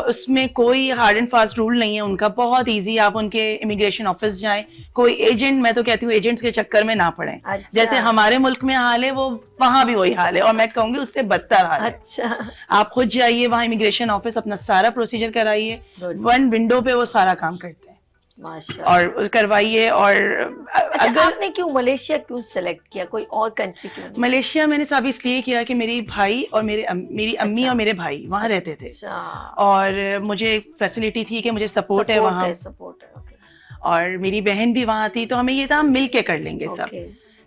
उसमें कोई हार्ड एंड फास्ट रूल नहीं है उनका, बहुत ईजी। आप उनके इमिग्रेशन ऑफिस जाएं, कोई एजेंट, मैं तो कहती हूँ एजेंट्स के चक्कर में ना पड़े। जैसे हमारे मुल्क में हाल है वो वहाँ भी वही हाल है, और मैं कहूंगी उससे बदतर हाल है। अच्छा। आप खुद जाइए वहाँ इमिग्रेशन ऑफिस, अपना सारा प्रोसीजर कराइए, 1 विंडो पे वो सारा काम करते हैं और करवाइए। और अगर आपने क्यों मलेशिया क्यों सेलेक्ट किया, कोई और कंट्री क्यों? मलेशिया मैंने सब इसलिए किया कि मेरी भाई और मेरी अम्मी और मेरे भाई वहाँ रहते थे, और मुझे फैसिलिटी थी कि मुझे सपोर्ट है वहाँ, और मेरी बहन भी वहाँ थी, तो हमें ये था हम मिल के कर लेंगे सब।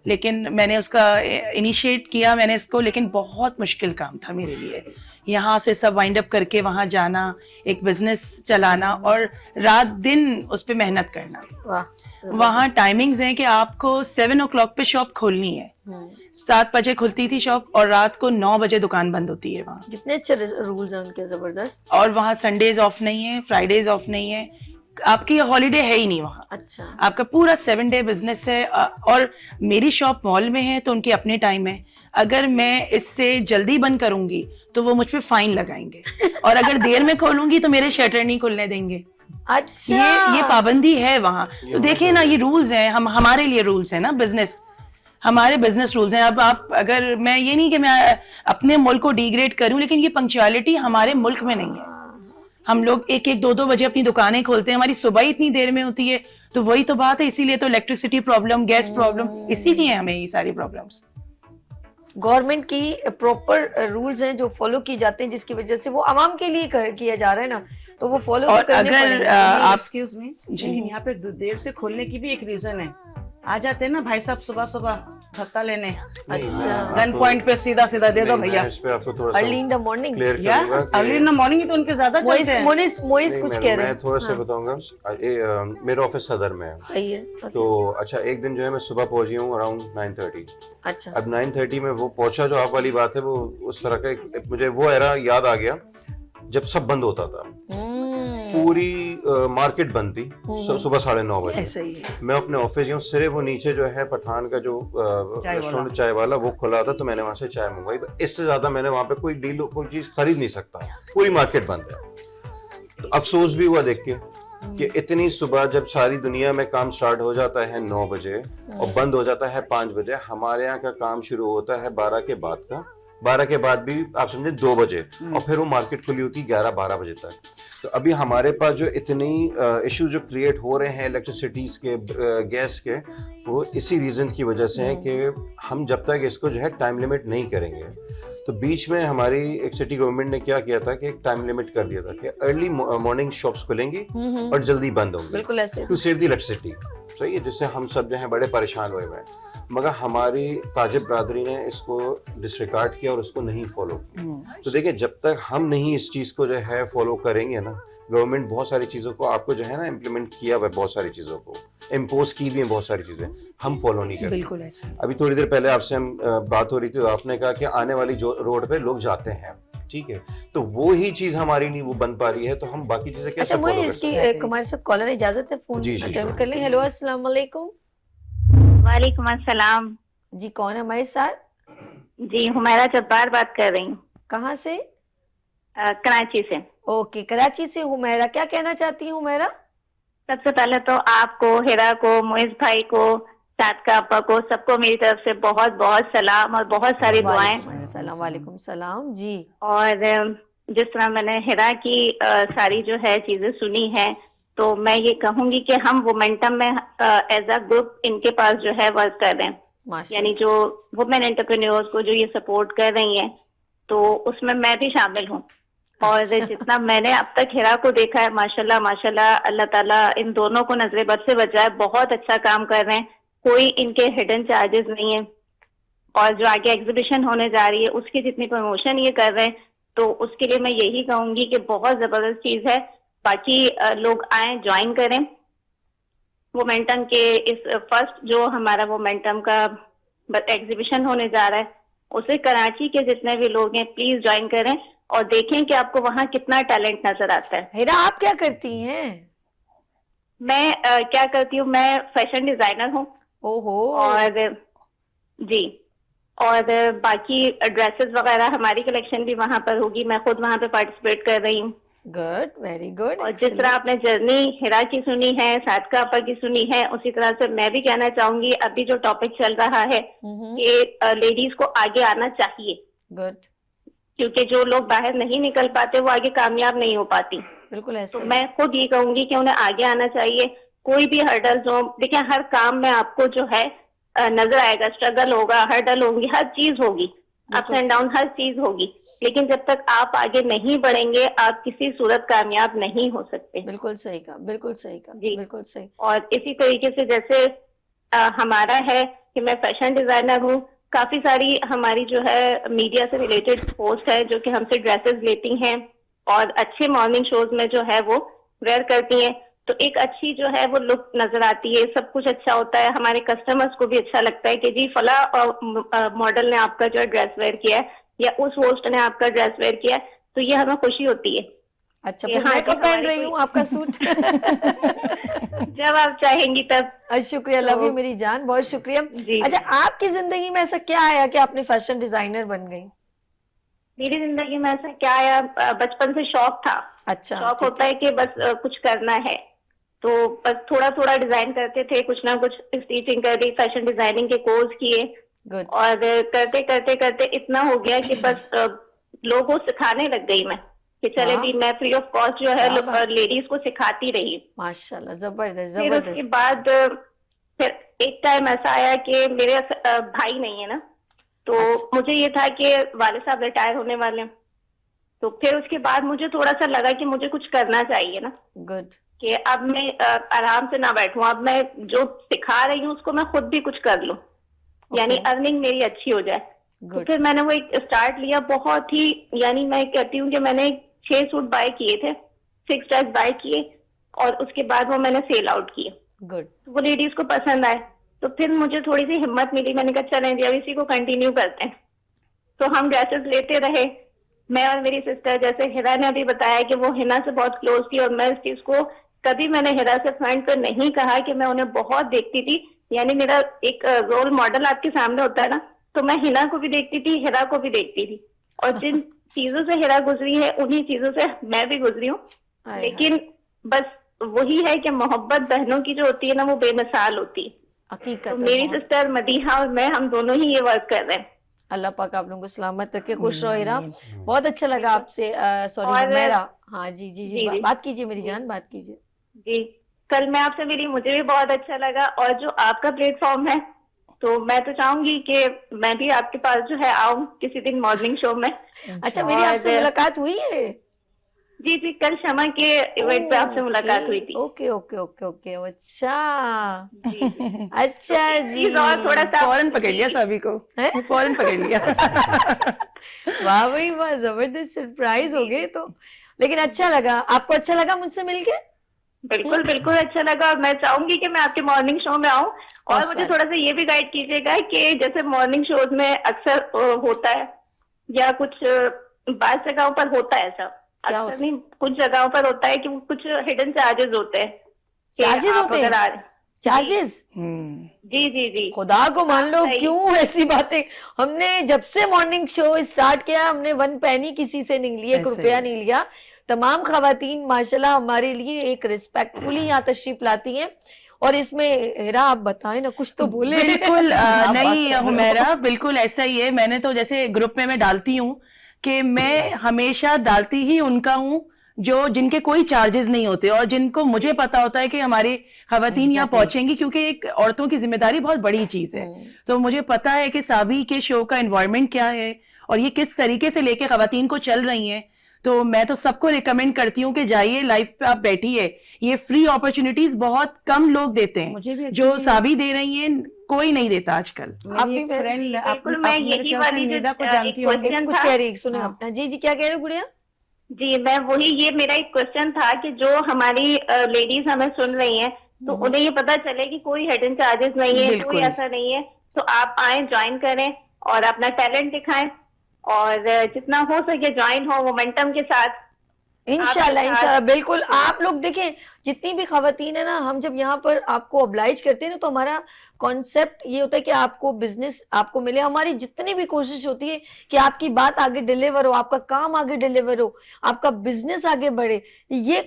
लेकिन मैंने उसका इनिशिएट किया, मैंने इसको, लेकिन बहुत मुश्किल काम था मेरे लिए, यहाँ से सब वाइंड अप करके वहाँ जाना, एक बिजनेस चलाना और रात दिन उस पर मेहनत करना। वहाँ टाइमिंग्स हैं कि आपको 7 o'clock पे शॉप खोलनी है, 7 बजे खुलती थी शॉप और रात को 9 बजे दुकान बंद होती है वहाँ। कितने अच्छे रूल्स हैं उनके, जबरदस्त। और वहाँ संडेज ऑफ नहीं है, फ्राइडेज ऑफ नहीं है, आपकी हॉलीडे है ही नहीं वहाँ। अच्छा। आपका पूरा 7 day बिजनेस है। और मेरी शॉप मॉल में है तो उनकी अपने टाइम है, अगर मैं इससे जल्दी बंद करूंगी तो वो मुझ पे फाइन लगाएंगे, और अगर देर में खोलूंगी तो मेरे शटर नहीं खुलने देंगे। अच्छा। ये पाबंदी है वहाँ। तो देखिए ना, ये रूल्स हैं, हमारे लिए रूल्स है ना बिजनेस, हमारे बिजनेस रूल्स हैं। अब आप अगर, मैं ये नहीं कि मैं अपने मुल्क को डिग्रेड करूं, लेकिन ये पंक्चुअलिटी हमारे मुल्क में नहीं है। हम लोग 1-1, 2-2 बजे अपनी दुकानें खोलते हैं, हमारी सुबह ही इतनी देर में होती है। तो वही तो बात है, इसीलिए तो इलेक्ट्रिसिटी प्रॉब्लम, गैस प्रॉब्लम, इसीलिए हमें ये सारी प्रॉब्लम्स। गवर्नमेंट की प्रॉपर रूल्स हैं जो फॉलो किए जाते हैं, जिसकी वजह से वो आवाम के लिए किया जा रहा है ना, तो वो फॉलो और तो करने अगर पड़ेंगे। आप एक्सक्यूज मी, लेकिन यहाँ पे देर से खोलने की भी एक रीजन है। आ जाते हैं ना भाई साहब सुबह सुबह भत्ता लेने, अच्छा, गन पॉइंट पे सीधा सीधा दे दो भैया। इस पे आपको थोड़ा अर्ली सा इन द मॉर्निंग। क्लियर या करूंगा कि अर्ली इन द मॉर्निंग ही तो उनके ज्यादा मोइस चलते हैं। मोइस मोइस नहीं, कुछ मैं कह रहे मैं हैं। थोड़ा सा हाँ, बताऊंगा। मेरा ऑफिस सदर में है, सही है। तो अच्छा एक दिन जो है मैं सुबह पहुंची हूँ अराउंड 9:30। अच्छा, अब 9:30 में वो पहुंचा, जो आप वाली बात है वो उस तरह का मुझे वो एरा याद आ गया जब सब बंद होता था। पूरी मार्केट बंद थी सुबह 9:30 बजे। ऐसा ही है। मैं अपने ऑफिस गया, सिर्फ वो नीचे जो है पठान का जो रेस्टोरेंट चाय वाला वो खुला था, तो मैंने वहां से चाय मंगवाई। इससे ज्यादा मैंने वहां पे कोई चीज खरीद नहीं सकता, पूरी मार्केट बंद है। तो अफसोस भी हुआ देख के कि इतनी सुबह जब सारी दुनिया में काम स्टार्ट हो जाता है 9 बजे और बंद हो जाता है 5 बजे, हमारे यहाँ का काम शुरू होता है 12 के बाद का। 12 के बाद भी आप समझे 2 बजे, और फिर वो मार्केट खुली होती है 11-12 बजे तक। तो अभी हमारे पास जो इतनी इश्यूज जो क्रिएट हो रहे हैं इलेक्ट्रिसिटीज के, गैस के, वो इसी रीजन की वजह से है कि हम जब तक इसको जो है टाइम लिमिट नहीं करेंगे। तो बीच में हमारी एक सिटी गवर्नमेंट ने क्या किया था कि एक टाइम लिमिट कर दिया था कि अर्ली मॉर्निंग शॉप्स खुलेंगी और जल्दी बंद होंगी, बिल्कुल ऐसे। To save the electricity. सही है, जिससे हम सब जो है बड़े परेशान हुए हैं। मगर हमारी ताजिब बरादरी ने इसको डिसरिगार्ड किया और उसको नहीं फॉलो किया। तो देखिए, जब तक हम नहीं इस चीज को जो है फॉलो करेंगे ना, गवर्नमेंट बहुत सारी चीजों को आपको जो है ना इम्प्लीमेंट किया हुआ है, बहुत सारी चीजों को इम्पोज की भी है, बहुत सारी चीजें हम फॉलो नहीं करते। बिल्कुल ऐसा। अभी थोड़ी देर पहले आपसे हम बात हो रही थी, तो आपने कहा कि आने वाली जो रोड पे लोग जाते हैं, ठीक है, तो वो ही चीज हमारी नहीं वो बन पा रही है, तो हम बाकी चीजें कैसे अच्छा, फॉलो मुझे कर इसकी सकते हैं? हमारे साथ कॉलर इजाजत है, फोन जी, जी, अटेंड sure. कर लें। हेलो, अस्सलाम वालेकुम। वालेकुम अस्सलाम। जी, कौन है हमारे साथ? जी, हुमैरा जब्बार बात कर रही हूँ, कहाँ से? कराची से। ओके, कराची से हुमैरा, क्या कहना चाहती हैं हुमैरा? सबसे पहले तो आपको, हिरा को, मुइज भाई को, सादका आपा को, सबको मेरी तरफ से बहुत बहुत सलाम और बहुत सारी दुआएं। वालेकुम सलाम जी। और जिस तरह मैंने हिरा की सारी जो है चीजें सुनी है, तो मैं ये कहूंगी कि हम वोमेंटम में एज अ ग्रुप इनके पास जो है वर्क कर रहे हैं, यानी जो वुमेन एंटरप्रेन्योर्स को जो ये सपोर्ट कर रही हैं, तो उसमें मैं भी शामिल हूँ। और जितना मैंने अब तक हिरा को देखा है, माशाल्लाह माशाल्लाह, अल्लाह ताला इन दोनों को नजरे बद से बचाए, बहुत अच्छा काम कर रहे हैं, कोई इनके हिडन चार्जेस नहीं है। और जो आगे एग्जीबिशन होने जा रही है उसकी जितनी प्रमोशन ये कर रहे हैं, तो उसके लिए मैं यही कहूंगी कि बहुत जबरदस्त चीज है। बाकी लोग आए, ज्वाइन करें वोमेंटम के इस फर्स्ट जो हमारा वोमेंटम का एग्जीबिशन होने जा रहा है, उसे कराची के जितने भी लोग हैं प्लीज ज्वाइन करें और देखें कि आपको वहाँ कितना टैलेंट नजर आता है। हिरा, आप क्या करती हैं? मैं क्या करती हूँ, मैं फैशन डिजाइनर हूँ। ओहो। और जी, और बाकी ड्रेसेस वगैरह हमारी कलेक्शन भी वहाँ पर होगी, मैं खुद वहाँ पे पार्टिसिपेट कर रही हूँ। Good, very good. और जिस तरह आपने जर्नी हिरा की सुनी है, सादका आपा की सुनी है, उसी तरह से मैं भी कहना चाहूंगी, अभी जो टॉपिक चल रहा है कि लेडीज को आगे आना चाहिए। गुड। क्योंकि जो लोग बाहर नहीं निकल पाते वो आगे कामयाब नहीं हो पाती। बिल्कुल ऐसे। तो मैं खुद ये कहूंगी कि उन्हें आगे आना चाहिए। कोई भी हर्डल्स हो, देखिए हर काम में आपको जो है नजर आएगा, स्ट्रगल होगा, हर्डल होंगी, हर चीज होगी, अप्स एंड डाउन हर चीज होगी, लेकिन जब तक आप आगे नहीं बढ़ेंगे आप किसी सूरत कामयाब नहीं हो सकते। बिल्कुल सही कहा, बिल्कुल सही कहा जी, बिल्कुल सही। और इसी तरीके से जैसे हमारा है कि मैं फैशन डिजाइनर हूँ, काफी सारी हमारी जो है मीडिया से रिलेटेड पोस्ट है जो कि हमसे ड्रेसेस लेती हैं और अच्छे मॉर्निंग शोज में जो है वो वेयर करती हैं, तो एक अच्छी जो है वो लुक नजर आती है, सब कुछ अच्छा होता है, हमारे कस्टमर्स को भी अच्छा लगता है कि जी फला मॉडल ने आपका जो है ड्रेस वेयर किया है या उस होस्ट ने आपका ड्रेस वेयर किया है, तो ये हमें खुशी होती है। अच्छा, फिर मैं कब पहन रही हूँ आपका सूट? जब आप चाहेंगी तब। शुक्रिया, लव यू मेरी जान, बहुत शुक्रिया। अच्छा, आपकी जिंदगी में ऐसा क्या आया कि आपने फैशन डिजाइनर बन गई? मेरी जिंदगी में ऐसा क्या आया, बचपन से शौक था। अच्छा, शौक होता है कि बस कुछ करना है, तो बस थोड़ा थोड़ा डिजाइन करते थे, कुछ ना कुछ स्टिचिंग कर दी, फैशन डिजाइनिंग के कोर्स किए, गुड। और करते करते करते इतना हो गया कि बस लोगों को सिखाने लग गई मैं, कि चले वाह। भी मैं फ्री ऑफ कॉस्ट जो है क्या बात। लेडीज को सिखाती रही। माशाल्लाह, जबरदस्त फिर उसके जबरदस्त। बाद फिर एक टाइम ऐसा आया कि मेरे भाई नहीं है ना, तो अच्छा। मुझे ये था कि वाले साहब रिटायर होने वाले हैं, तो फिर उसके बाद मुझे थोड़ा सा लगा कि मुझे कुछ करना चाहिए ना, गुड। कि अब मैं आराम से ना बैठूं, अब मैं जो सिखा रही हूँ उसको मैं खुद भी कुछ कर लूं, यानी अर्निंग मेरी अच्छी हो जाए। तो गुड। फिर मैंने वो एक स्टार्ट लिया, बहुत ही, यानी मैं कहती हूँ कि मैंने 6 सूट बाय किए थे, 6 ड्रेस बाय किए, और उसके बाद वो मैंने सेल आउट किए। गुड। तो वो लेडीज को पसंद आए, तो फिर मुझे थोड़ी सी हिम्मत मिली, मैंने कहा चलें जी अब इसी को कंटिन्यू करते हैं। तो हम ड्रेसेस लेते रहे, मैं और मेरी सिस्टर, जैसे हिरा ने अभी बताया कि वो हिना से बहुत क्लोज थी, और मैं इस चीज को कभी मैंने हिरा से फ्रंट पर नहीं कहा कि मैं उन्हें बहुत देखती थी, यानी मेरा एक रोल मॉडल आपके सामने होता है ना, तो मैं हिना को भी देखती थी, हिरा को भी देखती थी, और जिन चीजों से हिरा गुजरी है उन्हीं चीजों से मैं भी गुजरी हूँ। लेकिन बस वही है कि मोहब्बत बहनों की जो होती है ना, वो बेमिसाल होती है। हकीकत तो है, मेरी बहुत। सिस्टर मदीहा और मैं, हम दोनों ही ये वर्क कर रहे हैं। अल्लाह पाक आप लोगों को सलामत रखे, खुश रहो हिरा। बहुत अच्छा लगा आपसे, सॉरी और- मेरा, हाँ जी जी जी, जी, जी। बात कीजिए मेरी जान, बात कीजिए। जी, कल मैं आपसे मिली, मुझे भी बहुत अच्छा लगा, और जो आपका प्लेटफॉर्म है, तो मैं तो चाहूंगी कि मैं भी आपके पास जो है आऊं किसी दिन मॉर्निंग शो में। अच्छा, मेरी और- आपसे मुलाकात हुई है? जी जी, कल शमा के इवेंट पे आपसे मुलाकात हुई थी। ओके ओके ओके ओके, अच्छा जी, जी। अच्छा जी। प्लीज और थोड़ा सा फौरन पकड़ लिया सभी को, हैं? फौरन पकड़ लिया। वाह भाई वाह, जबरदस्त सरप्राइज हो गए तो। लेकिन अच्छा लगा, आपको अच्छा लगा मुझसे मिलके? बिल्कुल बिल्कुल अच्छा लगा, और मैं चाहूंगी कि मैं आपके मॉर्निंग शो में आऊं, और First मुझे one. थोड़ा सा ये भी गाइड कीजिएगा कि जैसे मॉर्निंग शोज में अक्सर होता है, या कुछ बात जगहों पर होता है ऐसा, क्या अक्सर होता नहीं, कुछ जगहों पर होता है कि वो कुछ हिडन चार्जेस होते हैं कि Charges आप होते हैं? अगर आ रहे- चार्जेस? जी जी जी, खुदा को मान लो, सही। क्यों ऐसी बातें। हमने जब से मॉर्निंग शो स्टार्ट किया, हमने 1 पैनी किसी से नहीं लिए, 1 ऐसे रुपया ही। नहीं लिया। तमाम खवातीन माशाल्लाह हमारे लिए एक रिस्पेक्टफुली यहाँ तशरीफ लाती हैं। और इसमें हिरा आप बताएं ना, कुछ तो बोले। बिल्कुल आप बात नहीं कर रहे हो। हुमैरा, बिल्कुल ऐसा ही है। मैंने तो जैसे ग्रुप में मैं डालती हूँ कि मैं हमेशा डालती ही उनका हूँ जो जिनके कोई चार्जेस नहीं होते, और जिनको मुझे पता होता है कि हमारी खवातीन यहाँ पहुंचेंगी, क्योंकि एक औरतों की जिम्मेदारी बहुत बड़ी चीज है। तो मुझे पता है कि साबी के शो का एनवायरनमेंट क्या है और ये किस तरीके से लेके खवातीन को चल रही हैं। तो मैं तो सबको रिकमेंड करती हूँ कि जाइए, लाइव पे आप बैठिए। ये फ्री अपॉर्चुनिटीज बहुत कम लोग देते मुझे भी हैं, जो actually- साबी दे रही हैं कोई नहीं देता आजकल। आप मेरी भी एक फ्रेंड, बिल्कुल, मैं यही वाली जो निदा को एक जानती हूँ। question कुछ था। कह रही, सुने हाँ। अपना। जी जी, क्या कह रहे हो गुड़िया? जी, मैं वही, ये मेरा एक क्वेश्चन था कि जो हमारी लेडीज हमें सुन रही हैं, तो उन्हें ये पता चले कि कोई हिडन चार्जेस नहीं है, कोई बिल्कुल। ऐसा नहीं है, तो आप आए, ज्वाइन करें और अपना टैलेंट दिखाएं, और जितना हो सके ज्वाइन हो मोमेंटम के साथ। इंशाल्लाह आपके इंशाल्लाह, साथ- बिल्कुल। आप लोग देखें, जितनी भी खवातीन है ना, हम जब यहाँ पर आपको ऑब्लाइज करते हैं ना, तो हमारा कॉन्सेप्ट ये होता है कि आपको बिजनेस आपको मिले। हमारी जितनी भी कोशिश होती है कि आपकी बात आगे डिलीवर हो, आपका काम आगे डिलीवर हो, आपका बिजनेस आगे बढ़े। ये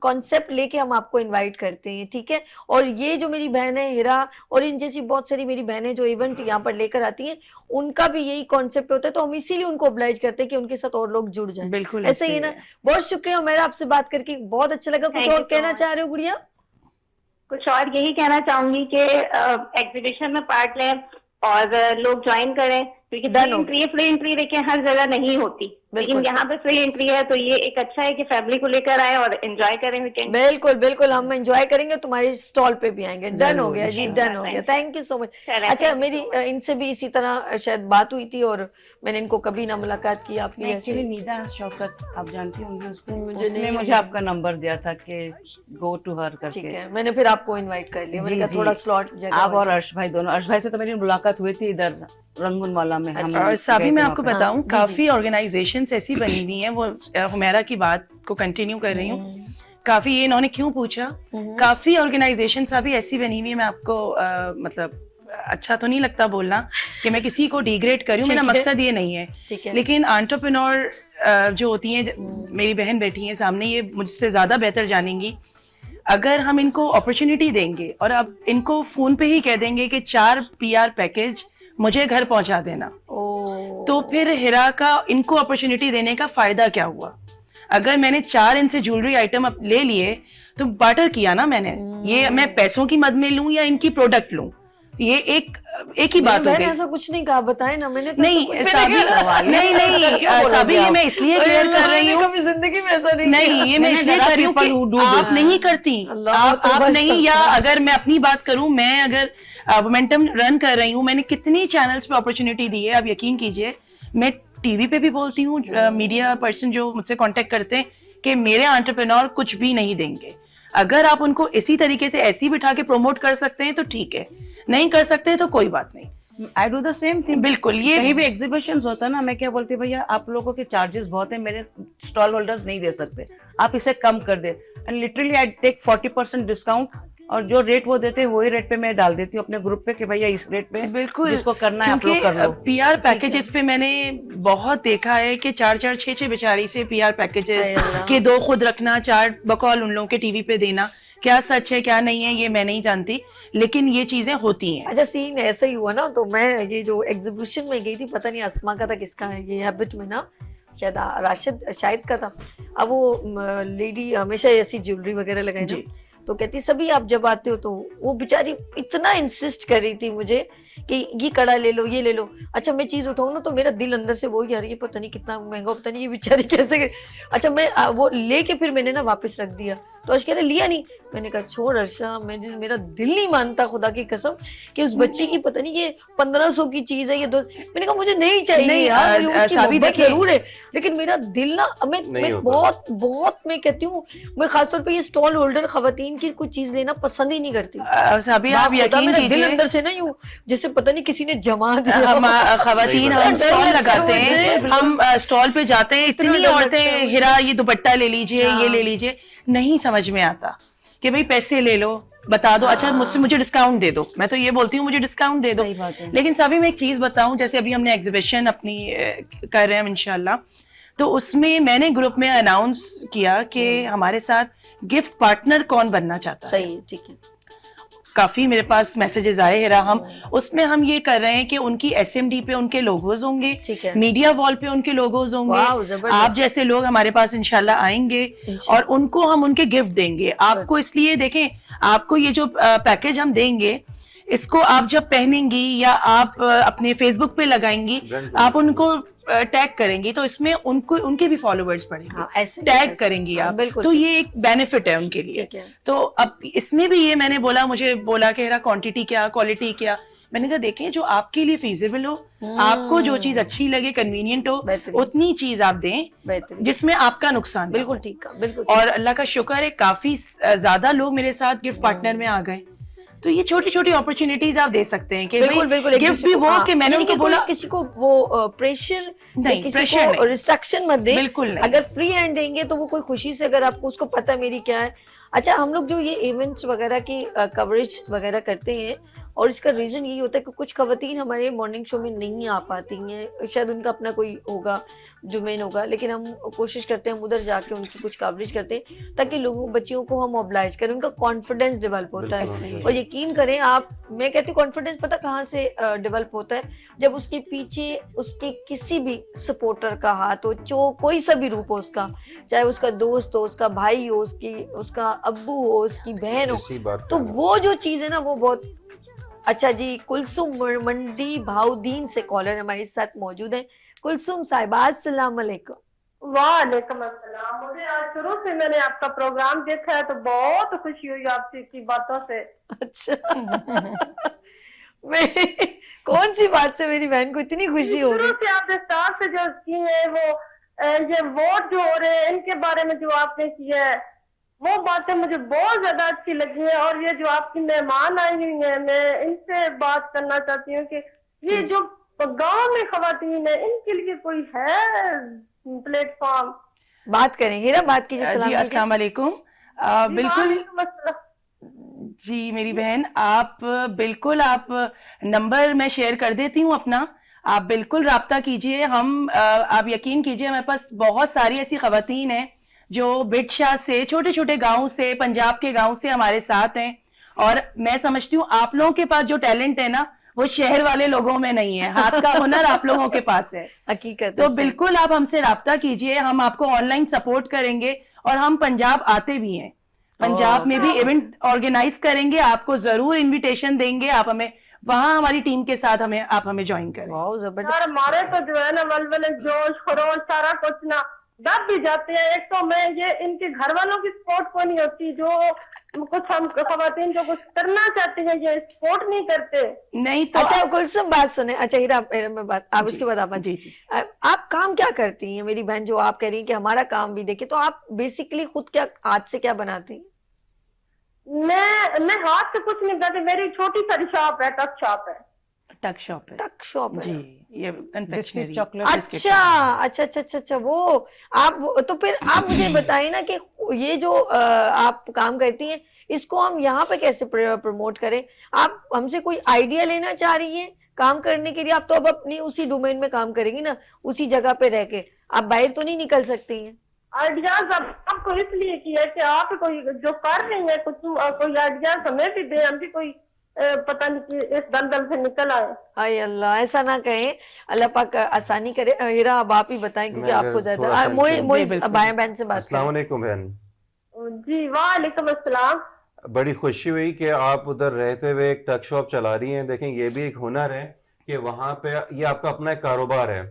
कॉन्सेप्ट लेके हम आपको इनवाइट करते हैं, ठीक है। और ये जो मेरी बहन है हिरा, और इन जैसी बहुत सारी मेरी बहनें जो इवेंट यहाँ पर लेकर आती हैं, उनका भी यही कॉन्सेप्ट होता है। तो हम इसीलिए उनको ऑब्लाइज करते हैं कि उनके साथ और लोग जुड़ जाएं। बिल्कुल ऐसे ही ना। बहुत शुक्रिया मेरा, आपसे बात करके बहुत अच्छा लगा। कुछ Thank you और so कहना much. चाह रहे हो गुड़िया? कुछ और यही कहना चाहूंगी कि एग्जीबिशन में पार्ट लें और लोग ज्वाइन करें, क्योंकि फ्री एंट्री देखिए हर जगह नहीं होती, लेकिन यहाँ पे फ्री एंट्री है, तो ये एक अच्छा है कि फैमिली को लेकर आए और एंजॉय करें वीकेंड। बिल्कुल बिल्कुल, हम एंजॉय करेंगे, तुम्हारे स्टॉल पे भी आएंगे। डन हो गया जी, डन हो गया। Thank you. Thank you so much. चलें, अच्छा, thank you मेरी so much. इनसे भी इसी तरह शायद बात हुई थी, और मैंने इनको कभी ना मुलाकात की। आप भी एक्चुअली ऐसे? निदा शौकत आप जानती होंगी उसको, मुझे उसने नहीं- मुझे आपका नंबर दिया था कि गो टू हर ठीक करके। है, मैंने फिर आपको इनवाइट कर लिया। मैंने जी, कहा जी। थोड़ा स्लॉट जगह आप हो और जाए। अर्श भाई दोनों। अर्श भाई से तो मेरी मुलाकात हुई थी इधर रंगूनवाला में। हम साबी गए मैं थे आपको वहाँ पे। बताऊं, हाँ, जी, काफी ऑर्गेनाइजेशंस ऐसी बनी हुई हैं। वो हुमैरा की बात को कंटिन्यू कर रही हूँ। काफी, ये इन्होंने क्यों पूछा, काफी ऑर्गेनाइजेशंस अभी ऐसी बनी हुई है। मैं आपको मतलब अच्छा तो नहीं लगता बोलना कि मैं किसी को डिग्रेड कर रही हूँ, मेरा ठीक है। मकसद ये नहीं है। ठीक है। लेकिन एंटरप्रेन्योर जो होती हैं, मेरी बहन बैठी है सामने, ये मुझसे ज्यादा बेहतर जानेंगी। अगर हम इनको अपॉर्चुनिटी देंगे और अब इनको फोन पे ही कह देंगे कि 4 PR पैकेज मुझे घर पहुंचा देना, तो फिर हिरा का इनको अपॉर्चुनिटी देने का फायदा क्या हुआ? अगर मैंने 4 इनसे ज्वेलरी आइटम ले लिए तो बार्टर किया ना मैंने। ये मैं पैसों की मद में लूं या इनकी प्रोडक्ट लूं, ये एक ही बात हो गई। ऐसा कुछ नहीं कहा, बताए ना मैंने तो नहीं साबी, नहीं साबी, ये मैं इसलिए क्लियर कर रही हूँ, कभी जिंदगी में ऐसा नहीं नहीं ये मैं इसलिए कर रही हूँ कि आप नहीं करती, आप नहीं, या अगर मैं अपनी बात करूं, मैं अगर मोमेंटम रन कर रही हूँ, मैंने कितनी चैनल्स पे अपॉर्चुनिटी दी है, आप यकीन कीजिए। मैं टीवी पे भी बोलती हूँ, मीडिया पर्सन जो मुझसे कांटेक्ट करते हैं कि मेरे एंटरप्रेन्योर कुछ भी नहीं देंगे। अगर आप उनको इसी तरीके से ऐसी बिठा के प्रमोट कर सकते हैं तो ठीक है, नहीं कर सकते हैं तो कोई बात नहीं। I do the same thing. बिल्कुल, ये कहीं भी एग्जीबिशन होता है ना, मैं क्या बोलती हूँ, भैया आप लोगों के चार्जेस बहुत है, मेरे स्टॉल होल्डर्स नहीं दे सकते, आप इसे कम कर दे, and literally I take 40% discount, और जो रेट वो देते हैं वही रेट पे मैं डाल देती हूँ अपने ग्रुप पे कि भैया इस रेट पे बिल्कुल जिसको करना है आप लोग कर लो। PR पैकेजेस पे मैंने बहुत देखा है कि 4-4, 6-6 बेचारी से PR पैकेजेस के 2 खुद रखना, 4 बकौल उन लोगों के टीवी पे देना। क्या सच है क्या नहीं है ये मैं नहीं जानती, लेकिन ये चीजें होती हैं। अच्छा, सीन ऐसा ही हुआ ना, तो मैं ये जो एग्जीबिशन में गई थी, पता नहीं अस्मा का था किसका है ये हैबिट में ना, शायद राशिद शायद का था। अब वो लेडी हमेशा ऐसी ज्वेलरी वगैरह लगाई ना, तो कहती सभी आप जब आते हो, तो वो बेचारी इतना इंसिस्ट कर रही थी मुझे कि ये कड़ा ले लो, ये ले लो। अच्छा, मैं चीज उठाऊं ना तो मेरा दिल अंदर से वो यार ये पता नहीं कितना महंगा, पता नहीं ये बेचारी कैसे करे। अच्छा, मैं वो लेके फिर मैंने ना वापस रख दिया, तो अर्श कह रहे लिया नहीं। मैंने कहा छोड़ अर्शा, मेरा दिल नहीं मानता खुदा की कसम कि उस बच्ची की पता नहीं ये 1500 की चीज है ये मैंने कहा मुझे नहीं चाहिए नहीं, यार, उसकी मोहब्बत जरूर है, लेकिन मेरा दिल ना, मैं बहुत मैं कहती हूँ, मैं खासतौर पे ये स्टॉल होल्डर खवातीन की कुछ चीज लेना पसंद ही नहीं करती। साबी आप यकीन कीजिए, दिल अंदर से ना यूं जैसे पता नहीं किसी ने जमा दिया। हम खवातीन हम स्टॉल लगाते हैं, हम स्टॉल पे जाते हैं, इतनी औरतें हिरा ये दुपट्टा ले लीजिए, ये ले लीजिए, नहीं समझ में आता कि भाई पैसे ले लो, बता दो, अच्छा मुझे डिस्काउंट दे दो। मैं तो ये बोलती हूँ मुझे डिस्काउंट दे दो। लेकिन सभी मैं एक चीज बताऊं, जैसे अभी हमने एग्जीबिशन अपनी कर रहे हैं इंशाल्लाह, तो उसमें मैंने ग्रुप में अनाउंस किया कि हमारे साथ गिफ्ट पार्टनर कौन बनना चाहता है। सही, ठीक है। काफी मेरे पास मैसेजेस आए हिरा, हम उसमें हम ये कर रहे हैं कि उनकी SMD पे उनके लोगोज होंगे, मीडिया वॉल पे उनके लोगोज होंगे, आप जैसे लोग हमारे पास इंशाल्लाह आएंगे और उनको हम उनके गिफ्ट देंगे। आपको इसलिए देखें, आपको ये जो पैकेज हम देंगे, इसको आप जब पहनेंगी या आप अपने फेसबुक पे लगाएंगी, आप उनको टैग करेंगी, तो इसमें उनको उनके भी फॉलोवर्स बढ़ेंगे, टैग करेंगी आप, तो ये एक बेनिफिट है उनके लिए। तो अब इसमें भी ये मैंने मुझे बोला कि क्वांटिटी क्या, क्वालिटी क्या, मैंने कहा देखें जो आपके लिए फिजिबल हो, आपको जो चीज अच्छी लगे, कन्वीनियंट हो, उतनी चीज आप दें जिसमें आपका नुकसान। बिल्कुल ठीक, बिल्कुल। और अल्लाह का शुक्र है काफी ज्यादा लोग मेरे साथ गिफ्ट पार्टनर में आ गए, तो ये छोटी छोटी अपॉर्चुनिटीज आप दे सकते हैं कि बिल्कुल गिफ्ट भी वो कि मैंने उनको बोला, किसी को वो प्रेशर नहीं, किसी को रिस्ट्रिक्शन मत दें, बिल्कुल नहीं। अगर फ्री हैंड देंगे तो वो कोई खुशी से, अगर आपको उसको पता है मेरी क्या है। अच्छा, हम लोग जो ये इवेंट्स वगैरह की कवरेज वगैरह करते हैं, और इसका रीजन यही होता है कि कुछ खवातीन हमारे मॉर्निंग शो में नहीं आ पाती हैं, शायद उनका अपना कोई होगा जो मेन होगा, लेकिन हम कोशिश करते हैं हम उधर जाके उनकी कुछ कवरेज करते हैं ताकि लोगों बच्चियों को हम मोबिलाइज करें, उनका कॉन्फिडेंस डेवलप होता है। और यकीन करें आप, मैं कहती हूँ कॉन्फिडेंस पता कहाँ से डेवलप होता है, जब उसके पीछे उसके किसी भी सपोर्टर का हाथ हो, जो कोई सा भी रूप हो उसका, चाहे उसका दोस्त हो, उसका भाई हो, उसका अब्बू हो, उसकी बहन हो, तो वो जो चीज़ है ना वो बहुत अच्छा। जी, कुलसुम मंडी भाउदीन से कॉलर हमारे साथ मौजूद है। कुलसुम साहिबा, अस्सलाम वालेकुम। वालेकुम अस्सलाम। मुझे आज शुरू से मैंने आपका प्रोग्राम देखा है तो बहुत खुशी हुई आपकी बातों से। अच्छा मैं कौन सी बात से मेरी बहन को इतनी खुशी हो रही है? शुरू से आपने स्टार से जो की है, वो ये वोट जो हो रहे हैं इनके बारे में जो आपने किया है, वो बातें मुझे बहुत ज्यादा अच्छी लगी है। और ये जो आपकी मेहमान आई हुई है, मैं इनसे बात करना चाहती हूँ कि ये जो गांव में खवातीन है, इनके लिए कोई है प्लेटफॉर्म? बात करें, हीरा बात कीजिए। जी अस्सलाम वालेकुम। बिल्कुल जी मेरी बहन, आप बिल्कुल, आप नंबर मैं शेयर कर देती हूँ अपना, आप बिल्कुल राब्ता कीजिए। हम आप यकीन कीजिए हमारे पास बहुत सारी ऐसी खवातीन हैं जो बिटशा से, छोटे छोटे गांव से, पंजाब के गांव से हमारे साथ हैं। और मैं समझती हूँ आप लोगों के पास जो टैलेंट है ना, वो शहर वाले लोगों में नहीं है, हाथ का हुनर आप लोगों के पास है। हकीकत तो बिल्कुल आप हमसे राब्ता कीजिए, हम आपको ऑनलाइन सपोर्ट करेंगे। और हम पंजाब आते भी हैं, पंजाब में भी इवेंट ऑर्गेनाइज करेंगे, आपको जरूर इनविटेशन देंगे। आप हमें वहां हमारी टीम के साथ आप हमें ज्वाइन करें। बहुत जबरदस्त। यार हमारे तो जो है ना वलवले जोश खरोश सारा कुछ ना दब भी जाते हैं। एक तो मैं ये इनके घर वालों की सपोर्ट को नहीं होती, जो कुछ हम खवातीन जो कुछ करना चाहते हैं ये सपोर्ट नहीं करते। नहीं तो अच्छा कुलसुम बात सुने। अच्छा हीरा में बात आप उसके बाद आप जी। आप काम क्या करती हैं मेरी बहन, जो आप कह रही हैं कि हमारा काम भी देखे, तो आप बेसिकली खुद क्या हाथ से क्या बनाती हैं? मैं हाथ से कुछ नहीं करती, मेरी छोटी सारी शॉप है, टक शॉप है। टक शॉप है। टक शॉप है जी, ये बिस्किट कन्फेक्शनरी। चॉकलेट अच्छा वो आप तो फिर आप मुझे बताइए ना कि ये जो आप काम करती हैं इसको हम यहाँ पे कैसे प्रमोट करें? आप हमसे कोई आइडिया लेना चाह रही हैं काम करने के लिए? आप तो अब अपनी उसी डोमेन में काम करेंगी ना, उसी जगह पे रह के, आप बाहर तो नहीं निकल सकती हैं। आइडियाज आपको इसलिए किया कि आप कोई जो कर रही है कुछ कोई आइडियाज हमें भी दे, हम भी कोई पता नहीं कि इस दलदल से निकल आए। हाय अल्लाह, ऐसा ना कहें, अल्लाह पाक आसानी करे। हीरा अब आप ही बताएं क्योंकि आपको ज्यादा मोई बहन से बात अस्सलाम वालेकुम बहन। जी वालेकुम अस्सलाम। बड़ी खुशी हुई कि आप उधर रहते हुए एक टक शॉप चला रही हैं। देखें ये भी एक हुनर है कि वहाँ पे ये आपका अपना एक कारोबार है।